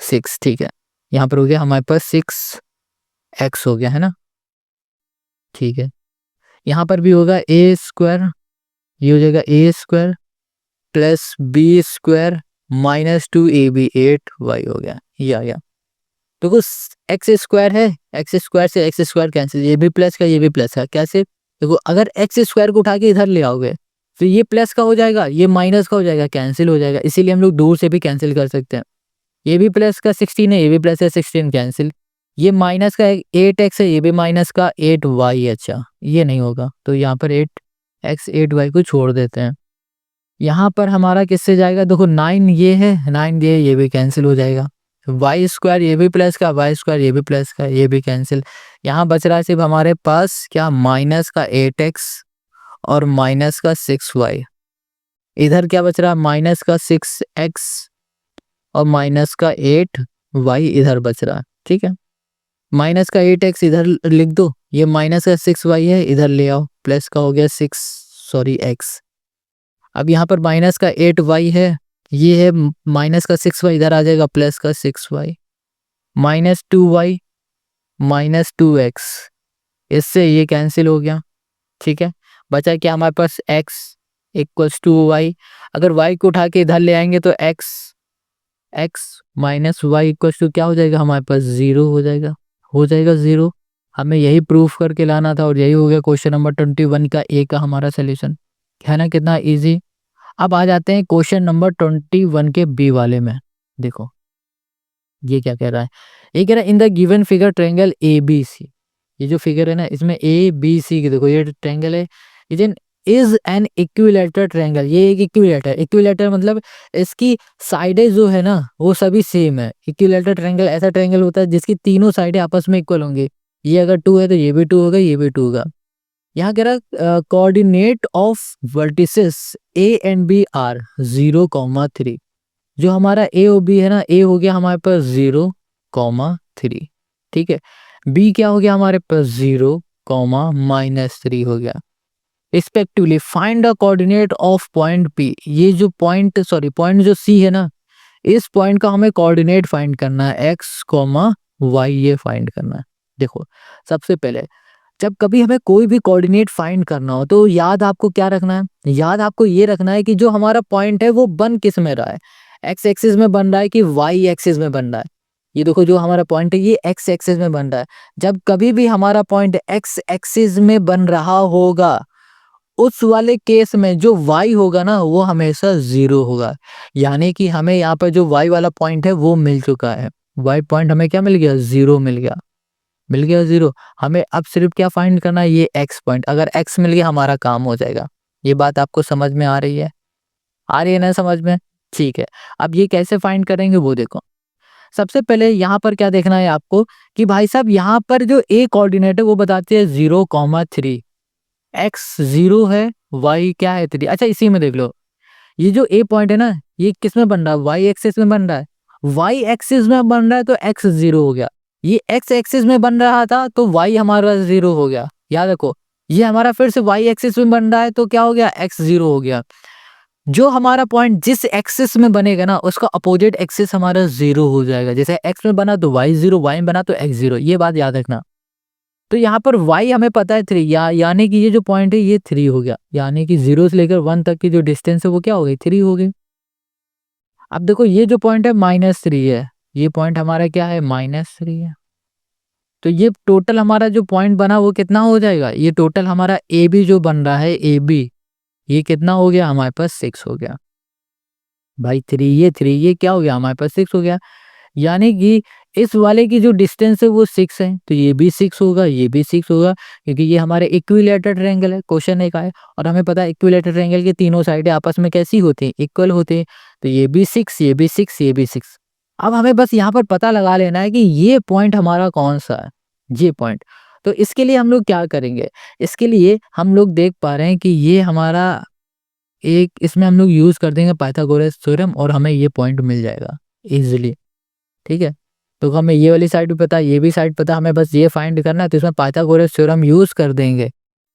6, ठीक है। यहाँ पर हो गया हमारे पास 6x हो गया है ना, ठीक है। यहाँ पर भी होगा a स्क्वायर, ये हो जाएगा a square plus b square minus 2ab, 8y हो गया, ये आ गया। तो कुछ एक्स स्क्वायर है, एक्स स्क्वायर से एक्स स्क्वायर कैंसिल, ये भी प्लस का ये भी प्लस का, कैसे देखो अगर एक्स स्क्वायर को उठा के इधर ले आओगे तो ये प्लस का हो जाएगा, ये माइनस का हो जाएगा, कैंसिल हो जाएगा, इसीलिए हम लोग दूर से भी कैंसिल कर सकते हैं। ये भी प्लस का 16 है, ये भी प्लस है 16, कैंसिल। ये माइनस का 8x है, ये भी माइनस का 8y, अच्छा ये नहीं होगा, तो यहाँ पर 8x 8y को छोड़ देते हैं। यहाँ पर हमारा किससे जाएगा, देखो 9 ये है, 9 ये भी कैंसिल हो जाएगा, वाई स्क्वायर ये भी प्लस का, वाई स्क्वायर ये भी प्लस का, ये भी कैंसिल। यहाँ बच रहा है सिर्फ हमारे पास क्या, माइनस का 8x और माइनस का 6y। इधर क्या बच रहा है, माइनस का 6x और माइनस का 8y इधर बच रहा है, ठीक है। माइनस का 8x इधर लिख दो, ये माइनस का 6y है, इधर ले आओ, प्लस का हो गया x। अब यहाँ पर माइनस का 8y है, ये है माइनस का 6y, इधर आ जाएगा प्लस का 6y minus 2y minus 2x, इससे ये कैंसिल हो गया, ठीक है। बचा क्या हमारे पास x इक्वल्स टू वाई, अगर y को उठा के इधर ले आएंगे तो x minus y equals to क्या हो जाएगा हमारे पास, 0 हो जाएगा 0। हमें यही प्रूफ करके लाना था और यही हो गया क्वेश्चन नंबर 21 का ए का हमारा सोल्यूशन, है ना, कितना इजी। अब आ जाते हैं क्वेश्चन नंबर 21 के बी वाले में। देखो ये क्या कह रहा है, ये कह रहा है in the given figure triangle ABC, ये जो फिगर है ना इसमें ABC की, देखो ये ट्रायंगल है, इज एन इक्विलैटरल ट्रायंगल, ये एक इक्विलैटरल मतलब इसकी साइडें जो है ना वो सभी सेम है। इक्विलैटरल ट्रायंगल ऐसा ट्रायंगल होता है जिसकी तीनों साइडें आपस में इक्वल होंगी, ये अगर 2 है तो ये भी 2 होगा, ये भी 2 होगा। यहाँ कह रहा coordinate of vertices A and B are 0,3, जो हमारा A और B है ना, A हो गया हमारे पास 0,3, ठीक है। B क्या हो गया हमारे पास 0,-3 हो गया respectively. Find the coordinate of point P, ये जो पॉइंट जो C है ना, इस पॉइंट का हमें कोऑर्डिनेट फाइंड करना है, x, y ये फाइंड करना है। देखो सबसे पहले जब कभी हमें कोई भी कोऑर्डिनेट फाइंड करना हो तो याद आपको क्या रखना है, याद आपको ये रखना है कि जो हमारा पॉइंट है वो बन किस में रहा है, एक्स एक्सिस में बन रहा है कि वाई एक्सिस में बन रहा है। ये देखो जो हमारा पॉइंट है ये एक्स एक्सिस में बन रहा है। जब कभी भी हमारा पॉइंट एक्स एक्सिस में बन रहा होगा उस वाले केस में जो y होगा ना वो हमेशा 0 होगा, यानी कि हमें यहाँ पर जो y वाला पॉइंट है वो मिल चुका है। y पॉइंट हमें क्या मिल गया, 0 मिल गया 0। हमें अब सिर्फ क्या फाइंड करना है, ये x पॉइंट, अगर x मिल गया हमारा काम हो जाएगा। ये बात आपको समझ में आ रही है ना समझ में, ठीक है। अब ये कैसे फाइंड करेंगे वो देखो। सबसे पहले यहाँ पर क्या देखना है आपको कि भाई साहब यहाँ पर जो a कोऑर्डिनेट है वो बताते हैं 0,3, x 0 है, y क्या है 3। अच्छा इसी में देख लो ये जो a पॉइंट है ना ये किस में बन रहा है, y एक्सिस में बन रहा है, y एक्सिस में बन रहा है तो x 0 हो गया। ये एक्स एक्सिस में बन रहा था तो वाई हमारा 0 हो गया। याद रखो, ये हमारा फिर से वाई एक्सिस में बन रहा है तो क्या हो गया, एक्स 0 हो गया। जो हमारा पॉइंट जिस एक्सिस में बनेगा ना उसका अपोजिट एक्सिस हमारा 0 हो जाएगा। जैसे एक्स में बना तो वाई 0, वाई में बना तो एक्स 0, ये बात याद रखना। तो यहाँ पर y हमें पता है 3, यानी कि ये जो पॉइंट है ये 3 हो गया, यानी कि 0 से लेकर 1 तक की जो डिस्टेंस है वो क्या हो गई, 3 हो गई। अब देखो ये जो पॉइंट है -3 है, ये पॉइंट हमारा क्या है, -3 है। तो ये टोटल हमारा जो पॉइंट बना वो कितना हो जाएगा, ये टोटल हमारा ए बी जो बन रहा है ए बी, ये कितना हो गया हमारे पास 6 हो गया भाई। 3 ये 3 ये क्या हो गया हमारे पास 6 हो गया। यानी कि इस वाले की जो डिस्टेंस है वो 6 है, तो ये भी 6 होगा, ये भी 6 होगा, क्योंकि ये हमारे इक्विलेटरल ट्रायंगल है, क्वेश्चन एक है। और हमें पता है इक्विलेटरल ट्रायंगल की तीनों साइडें आपस में कैसी होती हैं, इक्वल होती हैं। तो ये भी 6, ये भी 6, ये भी 6। अब हमें बस यहाँ पर पता लगा लेना है कि ये पॉइंट हमारा कौन सा है, ये पॉइंट। तो इसके लिए हम लोग क्या करेंगे, इसके लिए हम लोग देख पा रहे हैं कि ये हमारा एक, इसमें हम लोग यूज कर देंगे पाइथागोरस थ्योरम और हमें ये पॉइंट मिल जाएगा इजिली। ठीक है, तो हमें ये वाली साइड भी पता है, ये भी साइड पता है, हमें बस ये फाइंड करना है। तो इसमें पाइथागोरस थ्योरम यूज कर देंगे,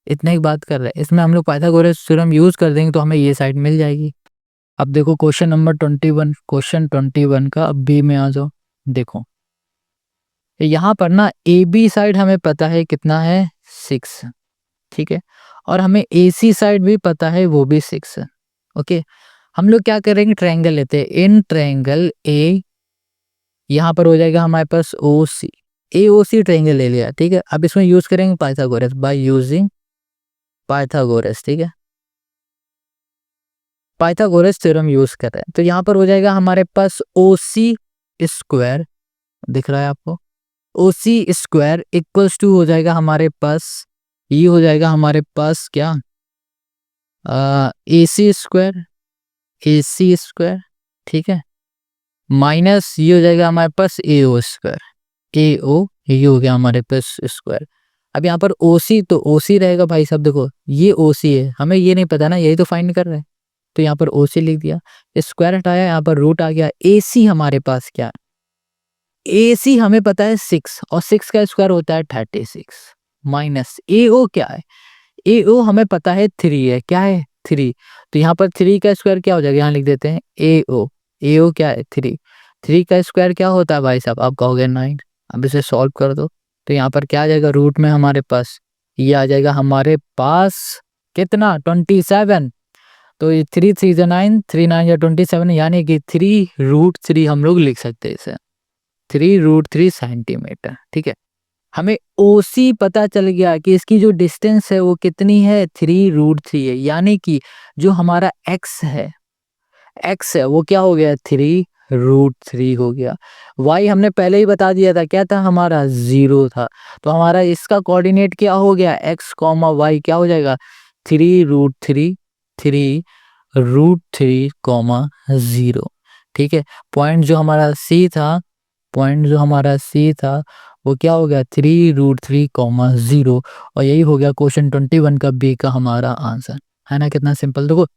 इतना ही बात कर रहे हैं। इसमें हम लोग पाइथागोरस थ्योरम यूज कर देंगे तो हमें ये साइड मिल जाएगी। अब देखो क्वेश्चन नंबर 21, क्वेश्चन 21 का अब बी में आ जाओ। देखो यहाँ पर ना ए बी साइड हमें पता है कितना है, 6। ठीक है, और हमें ए सी साइड भी पता है वो भी 6 है। ओके, हम लोग क्या करेंगे, ट्रायंगल लेते हैं। इन ट्रायंगल ए, यहाँ पर हो जाएगा हमारे पास ओ सी, ए ओ सी ट्रायंगल ले लिया। ठीक है, अब इसमें यूज करेंगे पाइथागोरस, बाय यूजिंग पाइथागोरस। ठीक है, पाइथागोरस थ्योरम यूज कर रहे हैं। तो यहाँ पर हो जाएगा हमारे पास ओ सी स्क्वायर, दिख रहा है आपको, ओ सी स्क्वायर इक्वल्स टू हो जाएगा हमारे पास, ये हो जाएगा हमारे पास क्या, ए सी स्क्वायर, ए सी स्क्वायर। ठीक है, माइनस ये हो जाएगा हमारे पास ए ओ स्क्वायर, ए ओ, ये हो गया हमारे पास स्क्वायर। अब यहाँ पर ओ सी, तो ओ सी रहेगा भाई साहब, देखो ये ओ सी है, हमें ये नहीं पता ना, यही तो फाइंड कर रहे हैं। तो यहाँ पर ओ सी लिख दिया, स्क्वायर हटाया, यहाँ पर रूट आ गया। ए सी हमारे पास क्या है, ए सी हमें पता है 6, और 6 का स्क्वायर होता है 36, माइनस ए ओ क्या है, ए ओ हमें पता है 3 है, क्या है 3। तो यहाँ पर 3 का स्क्वायर क्या हो जाएगा, यहाँ लिख देते हैं ए ओ, ए ओ क्या है 3, 3 का स्क्वायर क्या होता है भाई साहब, आप कहोगे 9। अब इसे सॉल्व कर दो, तो यहाँ पर क्या आ जाएगा, रूट में हमारे पास ये आ जाएगा हमारे पास कितना, 27। तो ये 3 3 जा 9, 3 9 या 27, यानी कि 3√3 हम लोग लिख सकते हैं इसे, 3√3 सेंटीमीटर। ठीक है, हमें ओ सी पता चल गया कि इसकी जो डिस्टेंस है वो कितनी है, 3√3 है, यानी कि जो हमारा एक्स है वो क्या हो गया, 3√3 हो गया। वाई हमने पहले ही बता दिया था, क्या था हमारा, 0 था। तो हमारा इसका कोऑर्डिनेट क्या हो गया, एक्स कॉमा वाई क्या हो जाएगा, 3√3, 3√3 कॉमा 0। ठीक है, पॉइंट जो हमारा सी था, पॉइंट जो हमारा सी था वो क्या हो गया, 3√3 कॉमा 0। और यही हो गया क्वेश्चन 21 का बी का हमारा आंसर, है ना। कितना सिंपल, देखो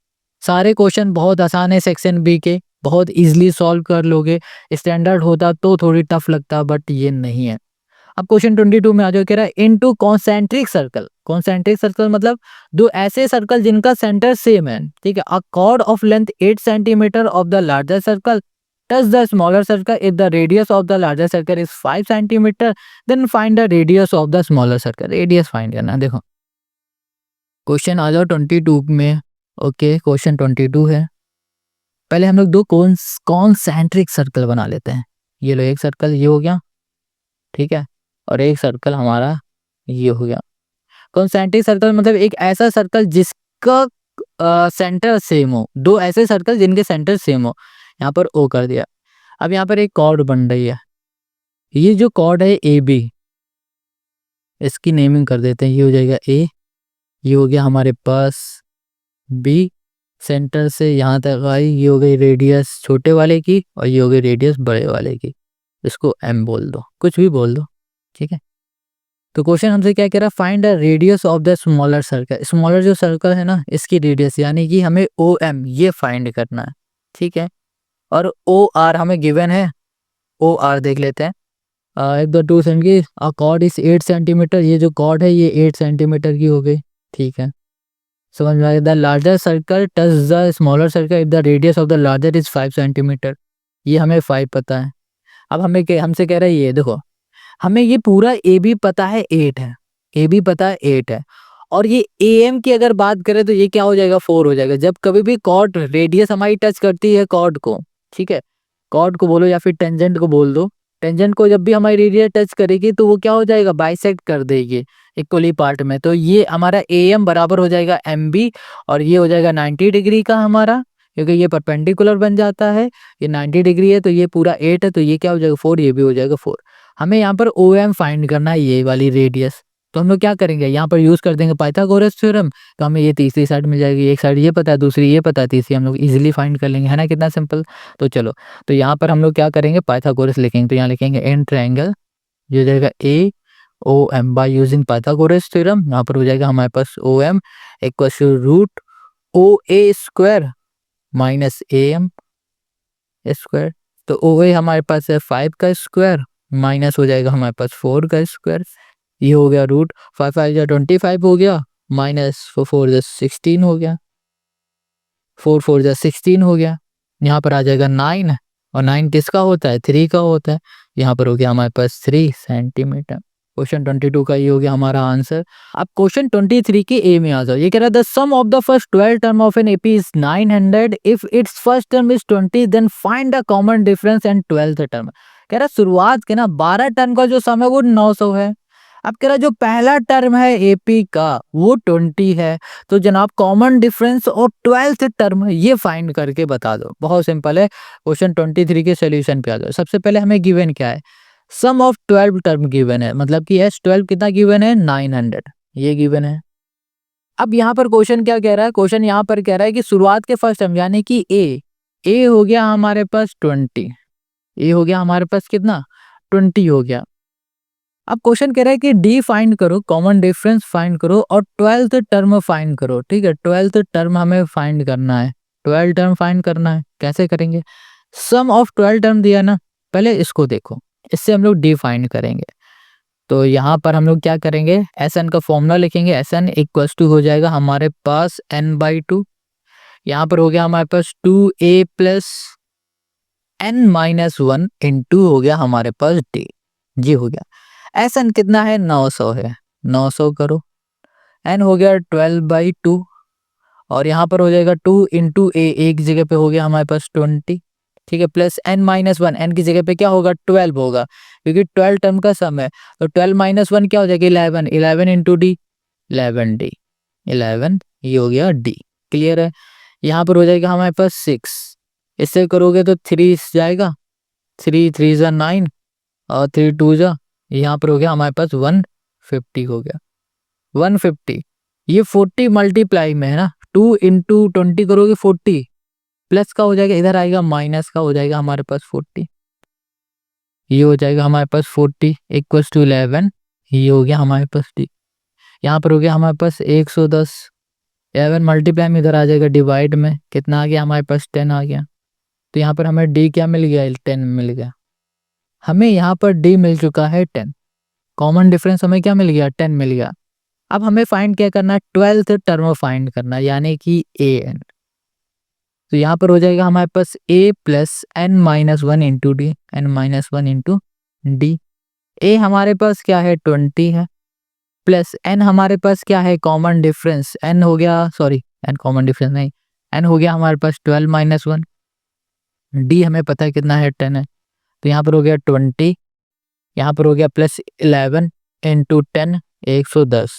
सारे क्वेश्चन बहुत आसान है सेक्शन बी के, बहुत इजीली सॉल्व कर लोगे। स्टैंडर्ड होता तो थोड़ी टफ लगता, बट ये नहीं है। अब क्वेश्चन 22 में आ जाओ, कह रहा है into concentric circle. Concentric circle मतलब दो ऐसे सर्कल जिनका सेंटर सेम है। ठीक है, a chord of length 8 centimetre of the larger circle touch the smaller circle if the radius of the larger circle is 5 centimetre, then find the radius of the smaller circle. Radius find करना है। देखो question आ जाओ 22 में। Okay, question 22 है। पहले हम लोग दो कॉन्सेंट्रिक सर्कल बना लेते हैं। ये लो एक सर्कल ये हो गया, ठीक है, और एक सर्कल हमारा ये हो गया। कॉन्सेंट्रिक सर्कल मतलब एक ऐसा सर्कल जिसका सेंटर सेम हो, दो ऐसे सर्कल जिनके सेंटर सेम हो। यहाँ पर ओ कर दिया। अब यहाँ पर एक कॉर्ड बन रही है, ये जो कॉर्ड है ए बी, इसकी नेमिंग कर देते हैं। ये हो जाएगा ए, ये हो गया हमारे पास बी, सेंटर से यहाँ तक आई, ये हो गई रेडियस छोटे वाले की, और ये हो गई रेडियस बड़े वाले की। इसको एम बोल दो, कुछ भी बोल दो, ठीक है। तो क्वेश्चन हमसे क्या कह रहा है, find the radius of the smaller circle. Smaller जो सर्कल है ना, इसकी रेडियस, यानी कि हमें ओ एम ये फाइंड करना है, ठीक है। और ओ आर हमें गिवन है, ओ आर देख लेते हैं। इफ द टू सेंट की कॉर्ड इज 8 सेंटीमीटर, ये जो कॉर्ड है ये 8 सेंटीमीटर की हो गई, ठीक है, समझ में आया। The larger circle touch the smaller circle if the radius of the larger is 5 centimetre, ये हमें 5 पता है। अब हमसे कह रहा है ये देखो, हमें ये पूरा ए भी पता है 8 है, ए भी पता है 8 है, और ये ए एम की अगर बात करें तो ये क्या हो जाएगा 4 हो जाएगा। जब कभी भी कॉर्ड रेडियस हमारी टच करती है कॉर्ड को, ठीक है, कॉर्ड को बोलो या फिर टेंजेंट को बोल दो, टेंजेंट को जब भी हमारी रेडियस टच करेगी तो वो क्या हो जाएगा बाइसेक्ट कर देगी इक्वली पार्ट में। तो ये हमारा ए एम बराबर हो जाएगा एम बी, और ये हो जाएगा 90 डिग्री का हमारा, क्योंकि ये परपेंडिकुलर बन जाता है, ये 90 डिग्री है तो ये पूरा 8 है, तो ये क्या हो जाएगा 4, ये भी हो जाएगा 4। हमें यहाँ पर ओ एम फाइंड करना है, ये वाली रेडियस। तो हम लोग क्या करेंगे यहाँ पर यूज कर देंगे पाइथागोरस थ्योरम, तो हमें ये तीसरी साइड मिल जाएगी, एक साइड ये पता है दूसरी ये पता है, तीसरी हम लोग इजीली फाइंड कर लेंगे, है ना, कितना सिंपल। तो चलो, तो यहाँ पर हम लोग क्या करेंगे पाइथागोरस लिखेंगे, तो यहाँ लिखेंगे एन ट्रायंगल, ये हो जाएगा A O M by using Pythagoras theorem. यहाँ पर हो जाएगा हमारे पास O M equal to root O A square minus A M square. तो ओ ए हमारे पास है 5 का स्क्वायर, माइनस हो जाएगा हमारे पास 4 का स्क्वायर, ये हो गया रूट 5 5 या 25 हो गया, माइनस 4 4 जा 16 हो गया, 4 4 जा 16 हो गया। यहाँ पर आ जाएगा 9, और 9 किसका होता है 3 का होता है, यहाँ पर हो गया हमारे पास 3 सेंटीमीटर। क्वेश्चन 22 का ये हो गया हमारा आंसर। अब क्वेश्चन 23 के ए में आ जाओ। ये कह रहा है the sum of the first 12 term of an AP is 900, if its first term is 20 then find the common difference and 12th term. कह रहा है शुरुआत के ना 12 टर्म का जो सम है वो 900 है। अब कह रहा है जो पहला टर्म है एपी का वो 20 है, तो जनाब कॉमन डिफरेंस और 12th टर्म ये फाइंड करके बता दो। बहुत सिंपल है, क्वेश्चन 23 के सोल्यूशन पे आ जाओ। सबसे पहले हमें गिवन क्या है, सम ऑफ 12 टर्म गिवन है, मतलब कि एस 12 कितना गिवन है 900, ये गिवन है। अब यहाँ पर क्वेश्चन क्या कह रहा है, क्वेश्चन यहाँ पर कह रहा है कि शुरुआत के फर्स्ट टर्म यानी कि ए हो गया हमारे पास 20, ए हो गया हमारे पास कितना 20 हो गया। अब क्वेश्चन कह रहा है कि डी फाइंड करो, कॉमन डिफरेंस फाइंड करो और 12th टर्म फाइंड करो, ठीक है, 12th टर्म हमें फाइंड करना है, 12 टर्म फाइंड करना है। कैसे करेंगे, सम ऑफ 12 टर्म दिया ना, पहले इसको देखो, इससे हम लोग डी फाइंड करेंगे। तो यहाँ पर हम लोग क्या करेंगे, एस एन का फॉर्मूला लिखेंगे, एस एन इक्वल्स टू हो जाएगा हमारे पास n/2, यहाँ पर हो गया हमारे पास 2a प्लस n-1 इंटू हो गया हमारे पास डी, जी हो गया। एस एन कितना है 900 है, 900 करो, एन हो गया 12/2, और यहाँ पर हो जाएगा 2 इंटू ए, एक जगह पे हो गया हमारे पास 20, ठीक है, प्लस n-1, एन की जगह पे क्या होगा 12 होगा, क्योंकि 12 टर्म का सम है, तो 12-1 क्या हो जाएगा 11, 11 इंटू डी 11 डी 11, ये हो गया डी, क्लियर है। यहाँ पर हो जाएगा हमारे पास 6, इससे करोगे तो 3 जाएगा, 3 3 जा 9 और 3 2 जा, यहाँ पर हो गया हमारे पास 150 हो गया 150। ये 40 मल्टीप्लाई में है ना, 2 इंटू 20 करोगे 40, प्लस का हो जाएगा इधर आएगा माइनस का हो जाएगा हमारे पास 40, ये हो जाएगा हमारे पास 40 इक्वल्स टू 11, ये हो गया हमारे पास डी। यहाँ पर हो गया हमारे पास 110, 11 मल्टीप्लाई में इधर आ जाएगा डिवाइड में, कितना आ गया हमारे पास 10 आ गया। तो यहाँ पर हमें डी क्या मिल गया 10 मिल गया, हमें यहाँ पर डी मिल चुका है 10, कॉमन डिफरेंस हमें क्या मिल गया 10 मिल गया। अब हमें फाइंड क्या करना है 12th टर्म फाइंड करना है, यानी कि ए एन। तो यहाँ पर हो जाएगा हमारे पास a plus n-1 into D, n-1 into D. ए हमारे पास क्या है 20 है, प्लस n हमारे पास क्या है कॉमन डिफरेंस, n हो गया, सॉरी n कॉमन डिफरेंस नहीं, n हो गया हमारे पास 12-1, डी हमें पता है कितना है 10 है, तो यहाँ पर हो गया 20, यहाँ पर हो गया प्लस 11 इंटू 10 110,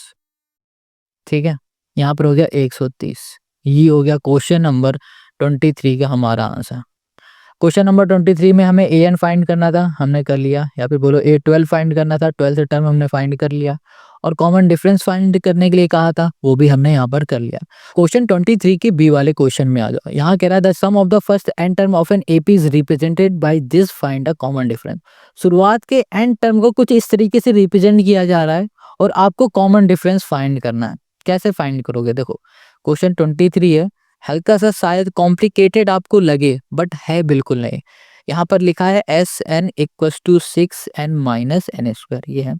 ठीक है, यहाँ पर हो गया 130। ये हो गया क्वेश्चन नंबर 23 का हमारा आंसर। क्वेश्चन नंबर 23 में हमें ए एन फाइंड करना था, हमने कर लिया, या फिर बोलो A12 फाइंड करना था, 12th टर्म हमने फाइंड कर लिया, और कॉमन डिफरेंस फाइंड करने के लिए कहा था वो भी हमने यहाँ पर कर लिया। क्वेश्चन 23 के बी वाले क्वेश्चन में आ जाओ। यहाँ कह रहा है the sum of the first n term of an AP is represented by this, find a common difference. शुरुआत के एन टर्म को कुछ इस तरीके से रिप्रेजेंट किया जा रहा है और आपको कॉमन डिफरेंस फाइंड करना है। कैसे फाइंड करोगे, देखो क्वेश्चन 23 है, हल्का सा शायद कॉम्प्लिकेटेड आपको लगे बट है बिल्कुल नहीं। यहाँ पर लिखा है Sn equals to 6n minus n square, ये है।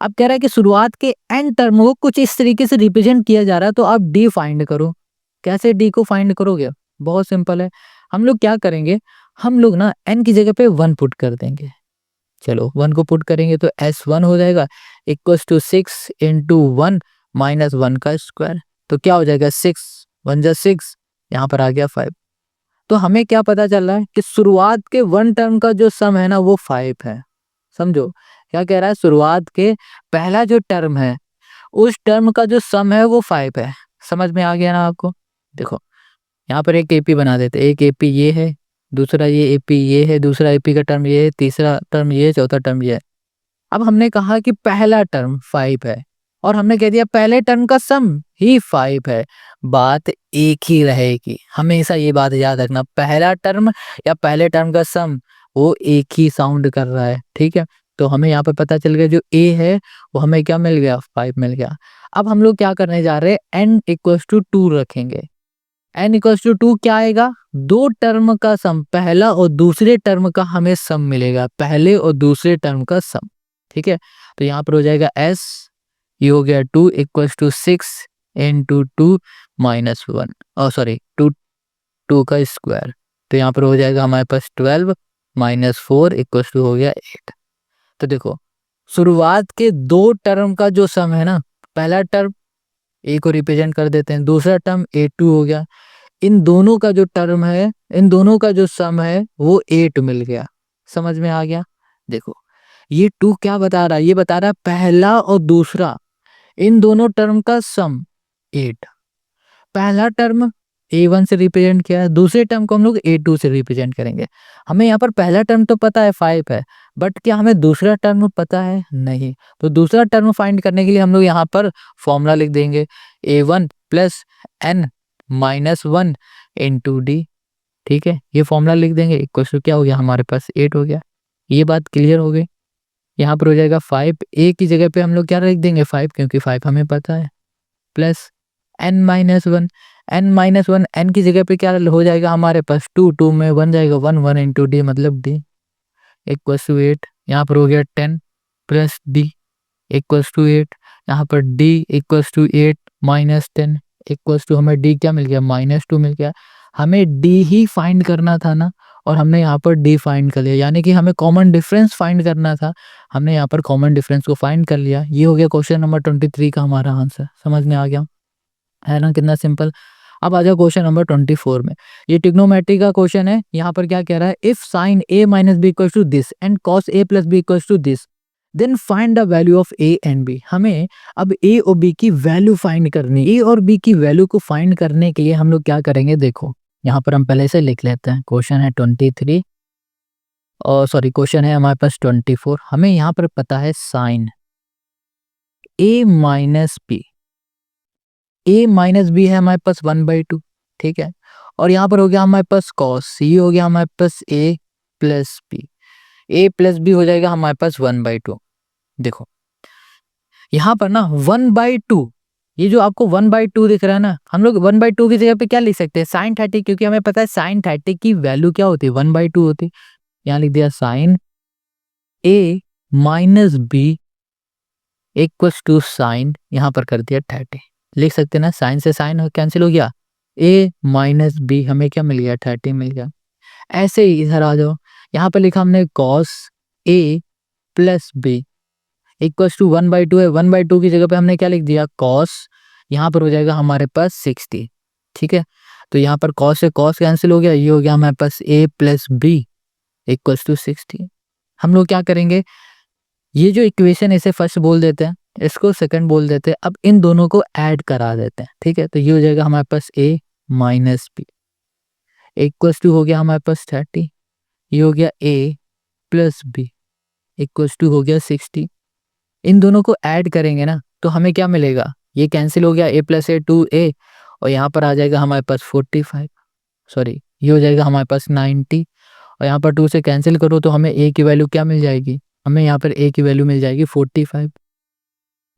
अब कह रहा है कि शुरुआत के n टर्म को कुछ इस तरीके से रिप्रेजेंट किया जा रहा है, तो आप d फाइंड करो। कैसे d को फाइंड करोगे? बहुत सिंपल है। हम लोग क्या करेंगे, हम लोग ना n की जगह पे 1 पुट कर देंगे। चलो 1 को पुट करेंगे तो S1 हो जाएगा इक्वल्स टू 6 इंटू 1 माइनस 1 का स्क्वायर। तो क्या हो जाएगा, 6 1 जा 6, यहाँ पर आ गया 5। तो हमें क्या पता चल रहा है कि शुरुआत के 1 टर्म का जो सम है ना वो 5 है। समझो क्या कह रहा है, शुरुआत के पहला जो टर्म है उस टर्म का जो सम है वो 5 है। समझ में आ गया ना आपको? देखो यहाँ पर एक एपी बना देते, एक एपी ये है, दूसरा ये एपी ये है, दूसरा एपी का टर्म ये है, तीसरा टर्म ये है, चौथा टर्म ये है। अब हमने कहा कि पहला टर्म 5 है और हमने कह दिया पहले टर्म का सम ही 5 है। बात एक ही रहेगी, हमेशा ये बात याद रखना, पहला टर्म या पहले टर्म का सम वो एक ही साउंड कर रहा है, ठीक है। तो हमें यहाँ पर पता चल गया जो ए है वो हमें क्या मिल गया, 5 मिल गया। अब हम लोग क्या करने जा रहे हैं, n इक्वल्स टू 2 रखेंगे। n इक्वल्स टू 2 क्या आएगा, दो टर्म का सम, पहला और दूसरे टर्म का हमें सम मिलेगा, पहले और दूसरे टर्म का सम, ठीक है। तो यहाँ पर हो जाएगा s, ये हो गया 2 इक्वल्स टू 6 इंटू 2 माइनस 1, और सॉरी 2 का स्क्वायर। तो यहाँ पर हो जाएगा हमारे पास 12 माइनस 4 इक्वल्स टू हो गया 8। तो देखो शुरुआत के दो टर्म का जो सम है ना, पहला टर्म a को रिप्रेजेंट कर देते हैं, दूसरा टर्म a2 हो गया, इन दोनों का जो टर्म है, इन दोनों का जो सम है वो 8 मिल गया। समझ में आ गया? देखो ये 2 क्या बता रहा है, ये बता रहा है पहला और दूसरा इन दोनों टर्म का सम 8। पहला टर्म a1 से रिप्रेजेंट किया है, दूसरे टर्म को हम लोग a2 से रिप्रेजेंट करेंगे। हमें यहाँ पर पहला टर्म तो पता है 5 है, बट क्या हमें दूसरा टर्म पता है? नहीं। तो दूसरा टर्म फाइंड करने के लिए हम लोग यहाँ पर फॉर्मूला लिख देंगे, a1 plus n minus 1 into D, ठीक है। ये फॉर्मूला लिख देंगे, इक्वल टू क्या हो गया हमारे पास 8 हो गया। ये बात क्लियर हो गई। यहाँ पर हो जाएगा 5, a की जगह पे हम लोग क्या लिख देंगे 5, क्योंकि 5 हमें पता है, plus n minus 1, n minus 1 n की जगह पे क्या हो जाएगा हमारे पास 2, 2 में 1 जाएगा, 1 1 इंटू डी मतलब डी इक्वल्स टू 8। यहाँ पर हो गया 10 प्लस डी इक्वल्स टू 8, यहाँ पर d equals to 8 minus 10 equals to, हमें डी क्या मिल गया, माइनस 2 मिल गया। हमें डी ही फाइंड करना था ना, और हमने यहाँ पर डी फाइंड कर लिया, यानी कि हमें कॉमन डिफरेंस फाइंड करना था, हमने यहाँ पर कॉमन डिफरेंस को फाइंड कर लिया। ये हो गया क्वेश्चन नंबर 23 का हमारा आंसर। समझ में आ गया है ना, कितना सिंपल। अब आ जाओ क्वेश्चन नंबर 24 में। ये ट्रिग्नोमेट्री का क्वेश्चन है। यहाँ पर क्या कह रहा है, if sine a minus b equals to this and cos a plus b equals to this then find the value of a and b। हमें अब a और b की वैल्यू फाइंड करनी। a और b की वैल्यू को find करने के लिए हम लोग क्या करेंगे, देखो यहाँ पर हम पहले से लिख लेते हैं। क्वेश्चन है 23 और सॉरी क्वेश्चन है हमारे पास 24। हमें यहाँ पर पता है sine a minus b, a minus b है हमारे पास 1/2, ठीक है। और यहाँ पर हो गया हमारे पास कॉस, ये हो गया हमारे पास a plus b, a plus b हो जाएगा हमारे पास 1/2। देखो यहाँ पर ना 1/2, ये जो आपको 1/2 दिख रहा है ना, हम लोग 1/2 की जगह पे क्या लिख सकते हैं, साइन 30, क्योंकि हमें पता है साइन 30 की वैल्यू क्या होती है, 1/2 होती है। यहाँ लिख दिया sine a minus b equals to sine, यहाँ पर कर दिया 30। लिख सकते हैं ना, साइन से साइन कैंसिल हो गया, a माइनस बी हमें क्या मिल गया, 30 मिल गया। ऐसे ही इधर आ जाओ, यहाँ पर लिखा हमने cos a plus b equals to 1/2 है, 1/2 की जगह पे हमने क्या लिख दिया, कॉस, यहाँ पर हो जाएगा हमारे पास 60, ठीक है। तो यहाँ पर कॉस से कॉस कैंसिल हो गया, ये हो गया हमारे पास a plus b equals to 60। हम लोग क्या करेंगे, ये जो इक्वेशन इसे फर्स्ट बोल देते हैं, इसको सेकंड बोल देते हैं। अब इन दोनों को ऐड करा देते हैं, ठीक है। तो ये हो जाएगा हमारे पास a minus b equals to हो गया हमारे पास 30, ये हो गया a plus b equals to हो गया 60। इन दोनों को ऐड करेंगे ना तो हमें क्या मिलेगा, ये कैंसिल हो गया, a प्लस a 2a, और यहाँ पर आ जाएगा हमारे पास 45, सॉरी ये हो जाएगा हमारे पास 90, और यहाँ पर 2 से कैंसिल करो तो हमें a की वैल्यू क्या मिल जाएगी, हमें यहाँ पर a की वैल्यू मिल जाएगी 45।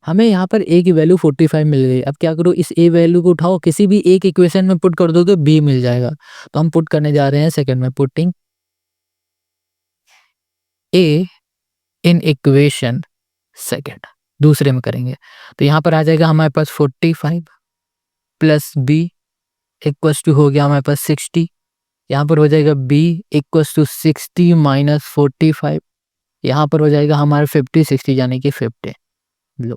हमें यहाँ पर a की वैल्यू 45 मिल गई। अब क्या करो, इस a वैल्यू को उठाओ, किसी भी एक इक्वेशन में पुट कर दो तो b मिल जाएगा। तो हम पुट करने जा रहे हैं सेकंड में, putting a in equation second, दूसरे में करेंगे तो यहाँ पर आ जाएगा हमारे पास 45 प्लस बी इक्वल्स टू हो गया हमारे पास 60। यहाँ पर हो जाएगा b इक्वल्स टू 60 माइनस 45। यहाँ पर हो जाएगा हमारा 50 60 यानी कि 50। लो,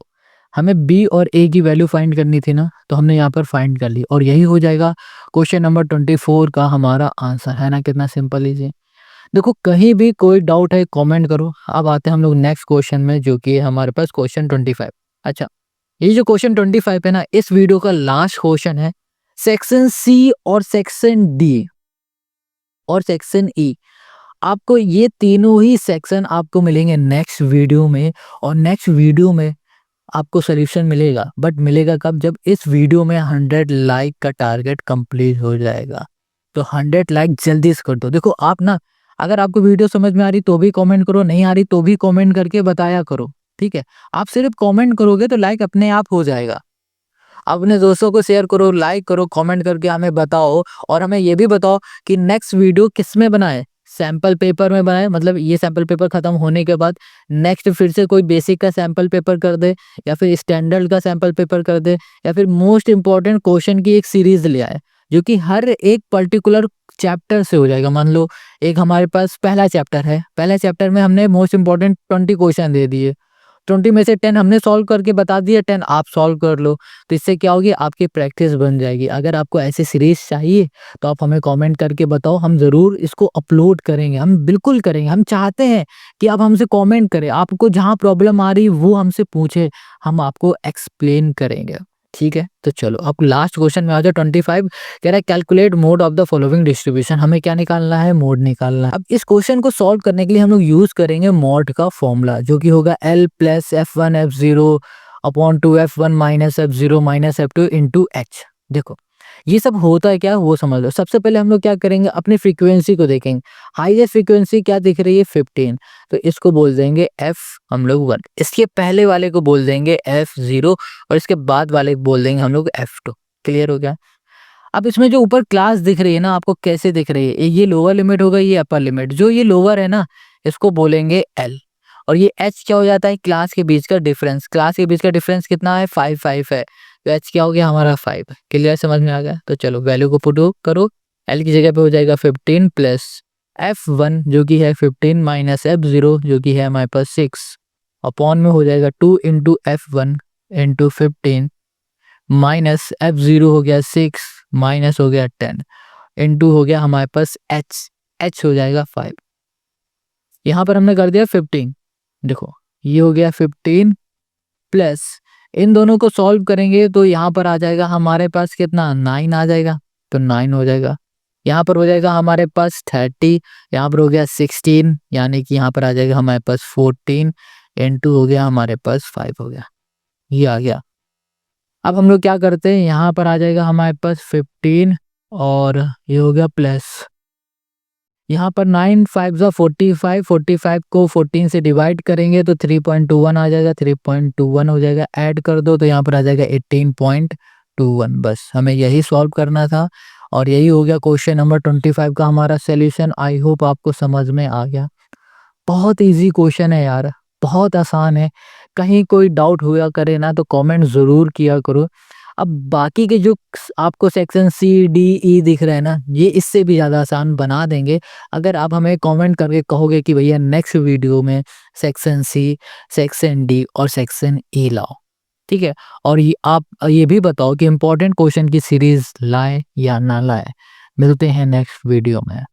हमें b और a की वैल्यू फाइंड करनी थी ना, तो हमने यहाँ पर फाइंड कर ली और यही हो जाएगा क्वेश्चन नंबर 24 का हमारा आंसर, है ना। कितना सिंपल इजी। देखो कहीं भी कोई डाउट है कमेंट करो। अब आते हैं हम लोग नेक्स्ट क्वेश्चन में, जो कि है हमारे पास क्वेश्चन 25। अच्छा, ये जो क्वेश्चन 25 है ना, इस वीडियो का लास्ट क्वेश्चन है। सेक्शन सी और सेक्शन डी और सेक्शन ई, आपको ये तीनों ही सेक्शन आपको मिलेंगे नेक्स्ट वीडियो में। और नेक्स्ट वीडियो में आपको सोल्यूशन मिलेगा, बट मिलेगा कब? जब इस वीडियो में 100 लाइक का टारगेट कंप्लीट हो जाएगा। तो 100 लाइक जल्दी से कर दो। देखो आप ना, अगर आपको वीडियो समझ में आ रही तो भी कमेंट करो, नहीं आ रही तो भी कमेंट करके बताया करो, ठीक है। आप सिर्फ कमेंट करोगे तो लाइक अपने आप हो जाएगा। अपने दोस्तों को शेयर करो, लाइक करो, कमेंट करके हमें बताओ। और हमें ये भी बताओ कि नेक्स्ट वीडियो किस में बनाए, सैंपल पेपर में बनाए, मतलब ये सैंपल पेपर खत्म होने के बाद नेक्स्ट फिर से कोई बेसिक का सैंपल पेपर कर दे, या फिर स्टैंडर्ड का सैंपल पेपर कर दे, या फिर मोस्ट इंपॉर्टेंट क्वेश्चन की एक सीरीज ले आए, जो कि हर एक पर्टिकुलर चैप्टर से हो जाएगा। मान लो एक हमारे पास पहला चैप्टर है, पहले चैप्टर में हमने मोस्ट इंपॉर्टेंट 20 क्वेश्चन दे दिए, 20 में से 10 हमने सॉल्व करके बता दिया, 10 आप सॉल्व कर लो। तो इससे क्या होगी, आपकी प्रैक्टिस बन जाएगी। अगर आपको ऐसी सीरीज चाहिए तो आप हमें कमेंट करके बताओ, हम ज़रूर इसको अपलोड करेंगे, हम बिल्कुल करेंगे। हम चाहते हैं कि आप हमसे कमेंट करें, आपको जहाँ प्रॉब्लम आ रही है वो हमसे पूछे, हम आपको एक्सप्लेन करेंगे, ठीक है। तो चलो अब लास्ट क्वेश्चन में आ जाओ। 25 कह रहा है calculate mode of the following distribution. हमें क्या निकालना है? मोड निकालना है। अब इस क्वेश्चन को सॉल्व करने के लिए हम लोग यूज करेंगे मोड का फॉर्मूला, जो कि होगा L plus F1 F0 upon 2 F1 minus F0 minus F2 into H। देखो ये सब होता है क्या, वो समझ लो। सबसे पहले हम लोग क्या करेंगे, अपनी फ्रीक्वेंसी को देखेंगे। हाईएस्ट फ्रीक्वेंसी क्या दिख रही है? 15। तो इसको बोल देंगे F हम लोग 1, इसके पहले वाले को बोल देंगे F0, और इसके बाद वाले को बोल देंगे हम लोग F2। क्लियर हो गया? अब इसमें जो ऊपर क्लास दिख रही है ना, आपको कैसे दिख रही है? ये लोअर लिमिट होगा, ये अपर लिमिट। जो ये लोअर है ना, इसको बोलेंगे L, और ये H क्या हो जाता है? क्लास के बीच का डिफरेंस। क्लास के बीच का डिफरेंस कितना है? 5 है। तो H क्या हो गया हमारा? 5। क्लियर, समझ में आ गया? तो चलो वैल्यू को पुट करो। L की जगह पे हो जाएगा 15 प्लस F1 जो कि है 15 माइनस F0 जो कि है हमारे पास 6 अपॉन में हो जाएगा 2 into F1 into 15 minus F0 हो गया 6 माइनस हो गया 10 इंटू हो गया हमारे पास H हो जाएगा 5। यहाँ पर हमने कर दिया 15। देखो ये हो गया 15 प्लस, इन दोनों को सॉल्व करेंगे तो यहाँ पर आ जाएगा हमारे पास कितना? 9 आ जाएगा। तो 9 हो जाएगा। यहाँ पर हो जाएगा हमारे पास 30, यहाँ पर हो गया 16, यानी कि यहाँ पर आ जाएगा हमारे पास 14 इंटू हो गया हमारे पास 5 हो गया। ये आ गया। अब हम लोग क्या करते हैं, यहाँ पर आ जाएगा हमारे पास 15 और ये हो गया प्लस, यहाँ पर 9 5 जा 45, 45 को 14 से डिवाइड करेंगे तो 3.21 आ जाएगा, 3.21 हो जाएगा। ऐड कर दो तो यहाँ पर आ जाएगा 18.21। बस हमें यही सॉल्व करना था और यही हो गया क्वेश्चन नंबर 25 का हमारा सॉल्यूशन। आई होप आपको समझ में आ गया। बहुत इजी क्वेश्चन है यार, बहुत आसान है। कहीं कोई डाउट हुआ करे ना तो कमेंट ज़रूर किया करो। अब बाकी के जो आपको सेक्शन सी डी ई दिख रहे हैं ना, ये इससे भी ज़्यादा आसान बना देंगे अगर आप हमें कमेंट करके कहोगे कि भैया नेक्स्ट वीडियो में सेक्शन सी, सेक्शन डी और सेक्शन ई लाओ, ठीक है। और ये आप ये भी बताओ कि इम्पोर्टेंट क्वेश्चन की सीरीज़ लाए या ना लाए। मिलते हैं नेक्स्ट वीडियो में।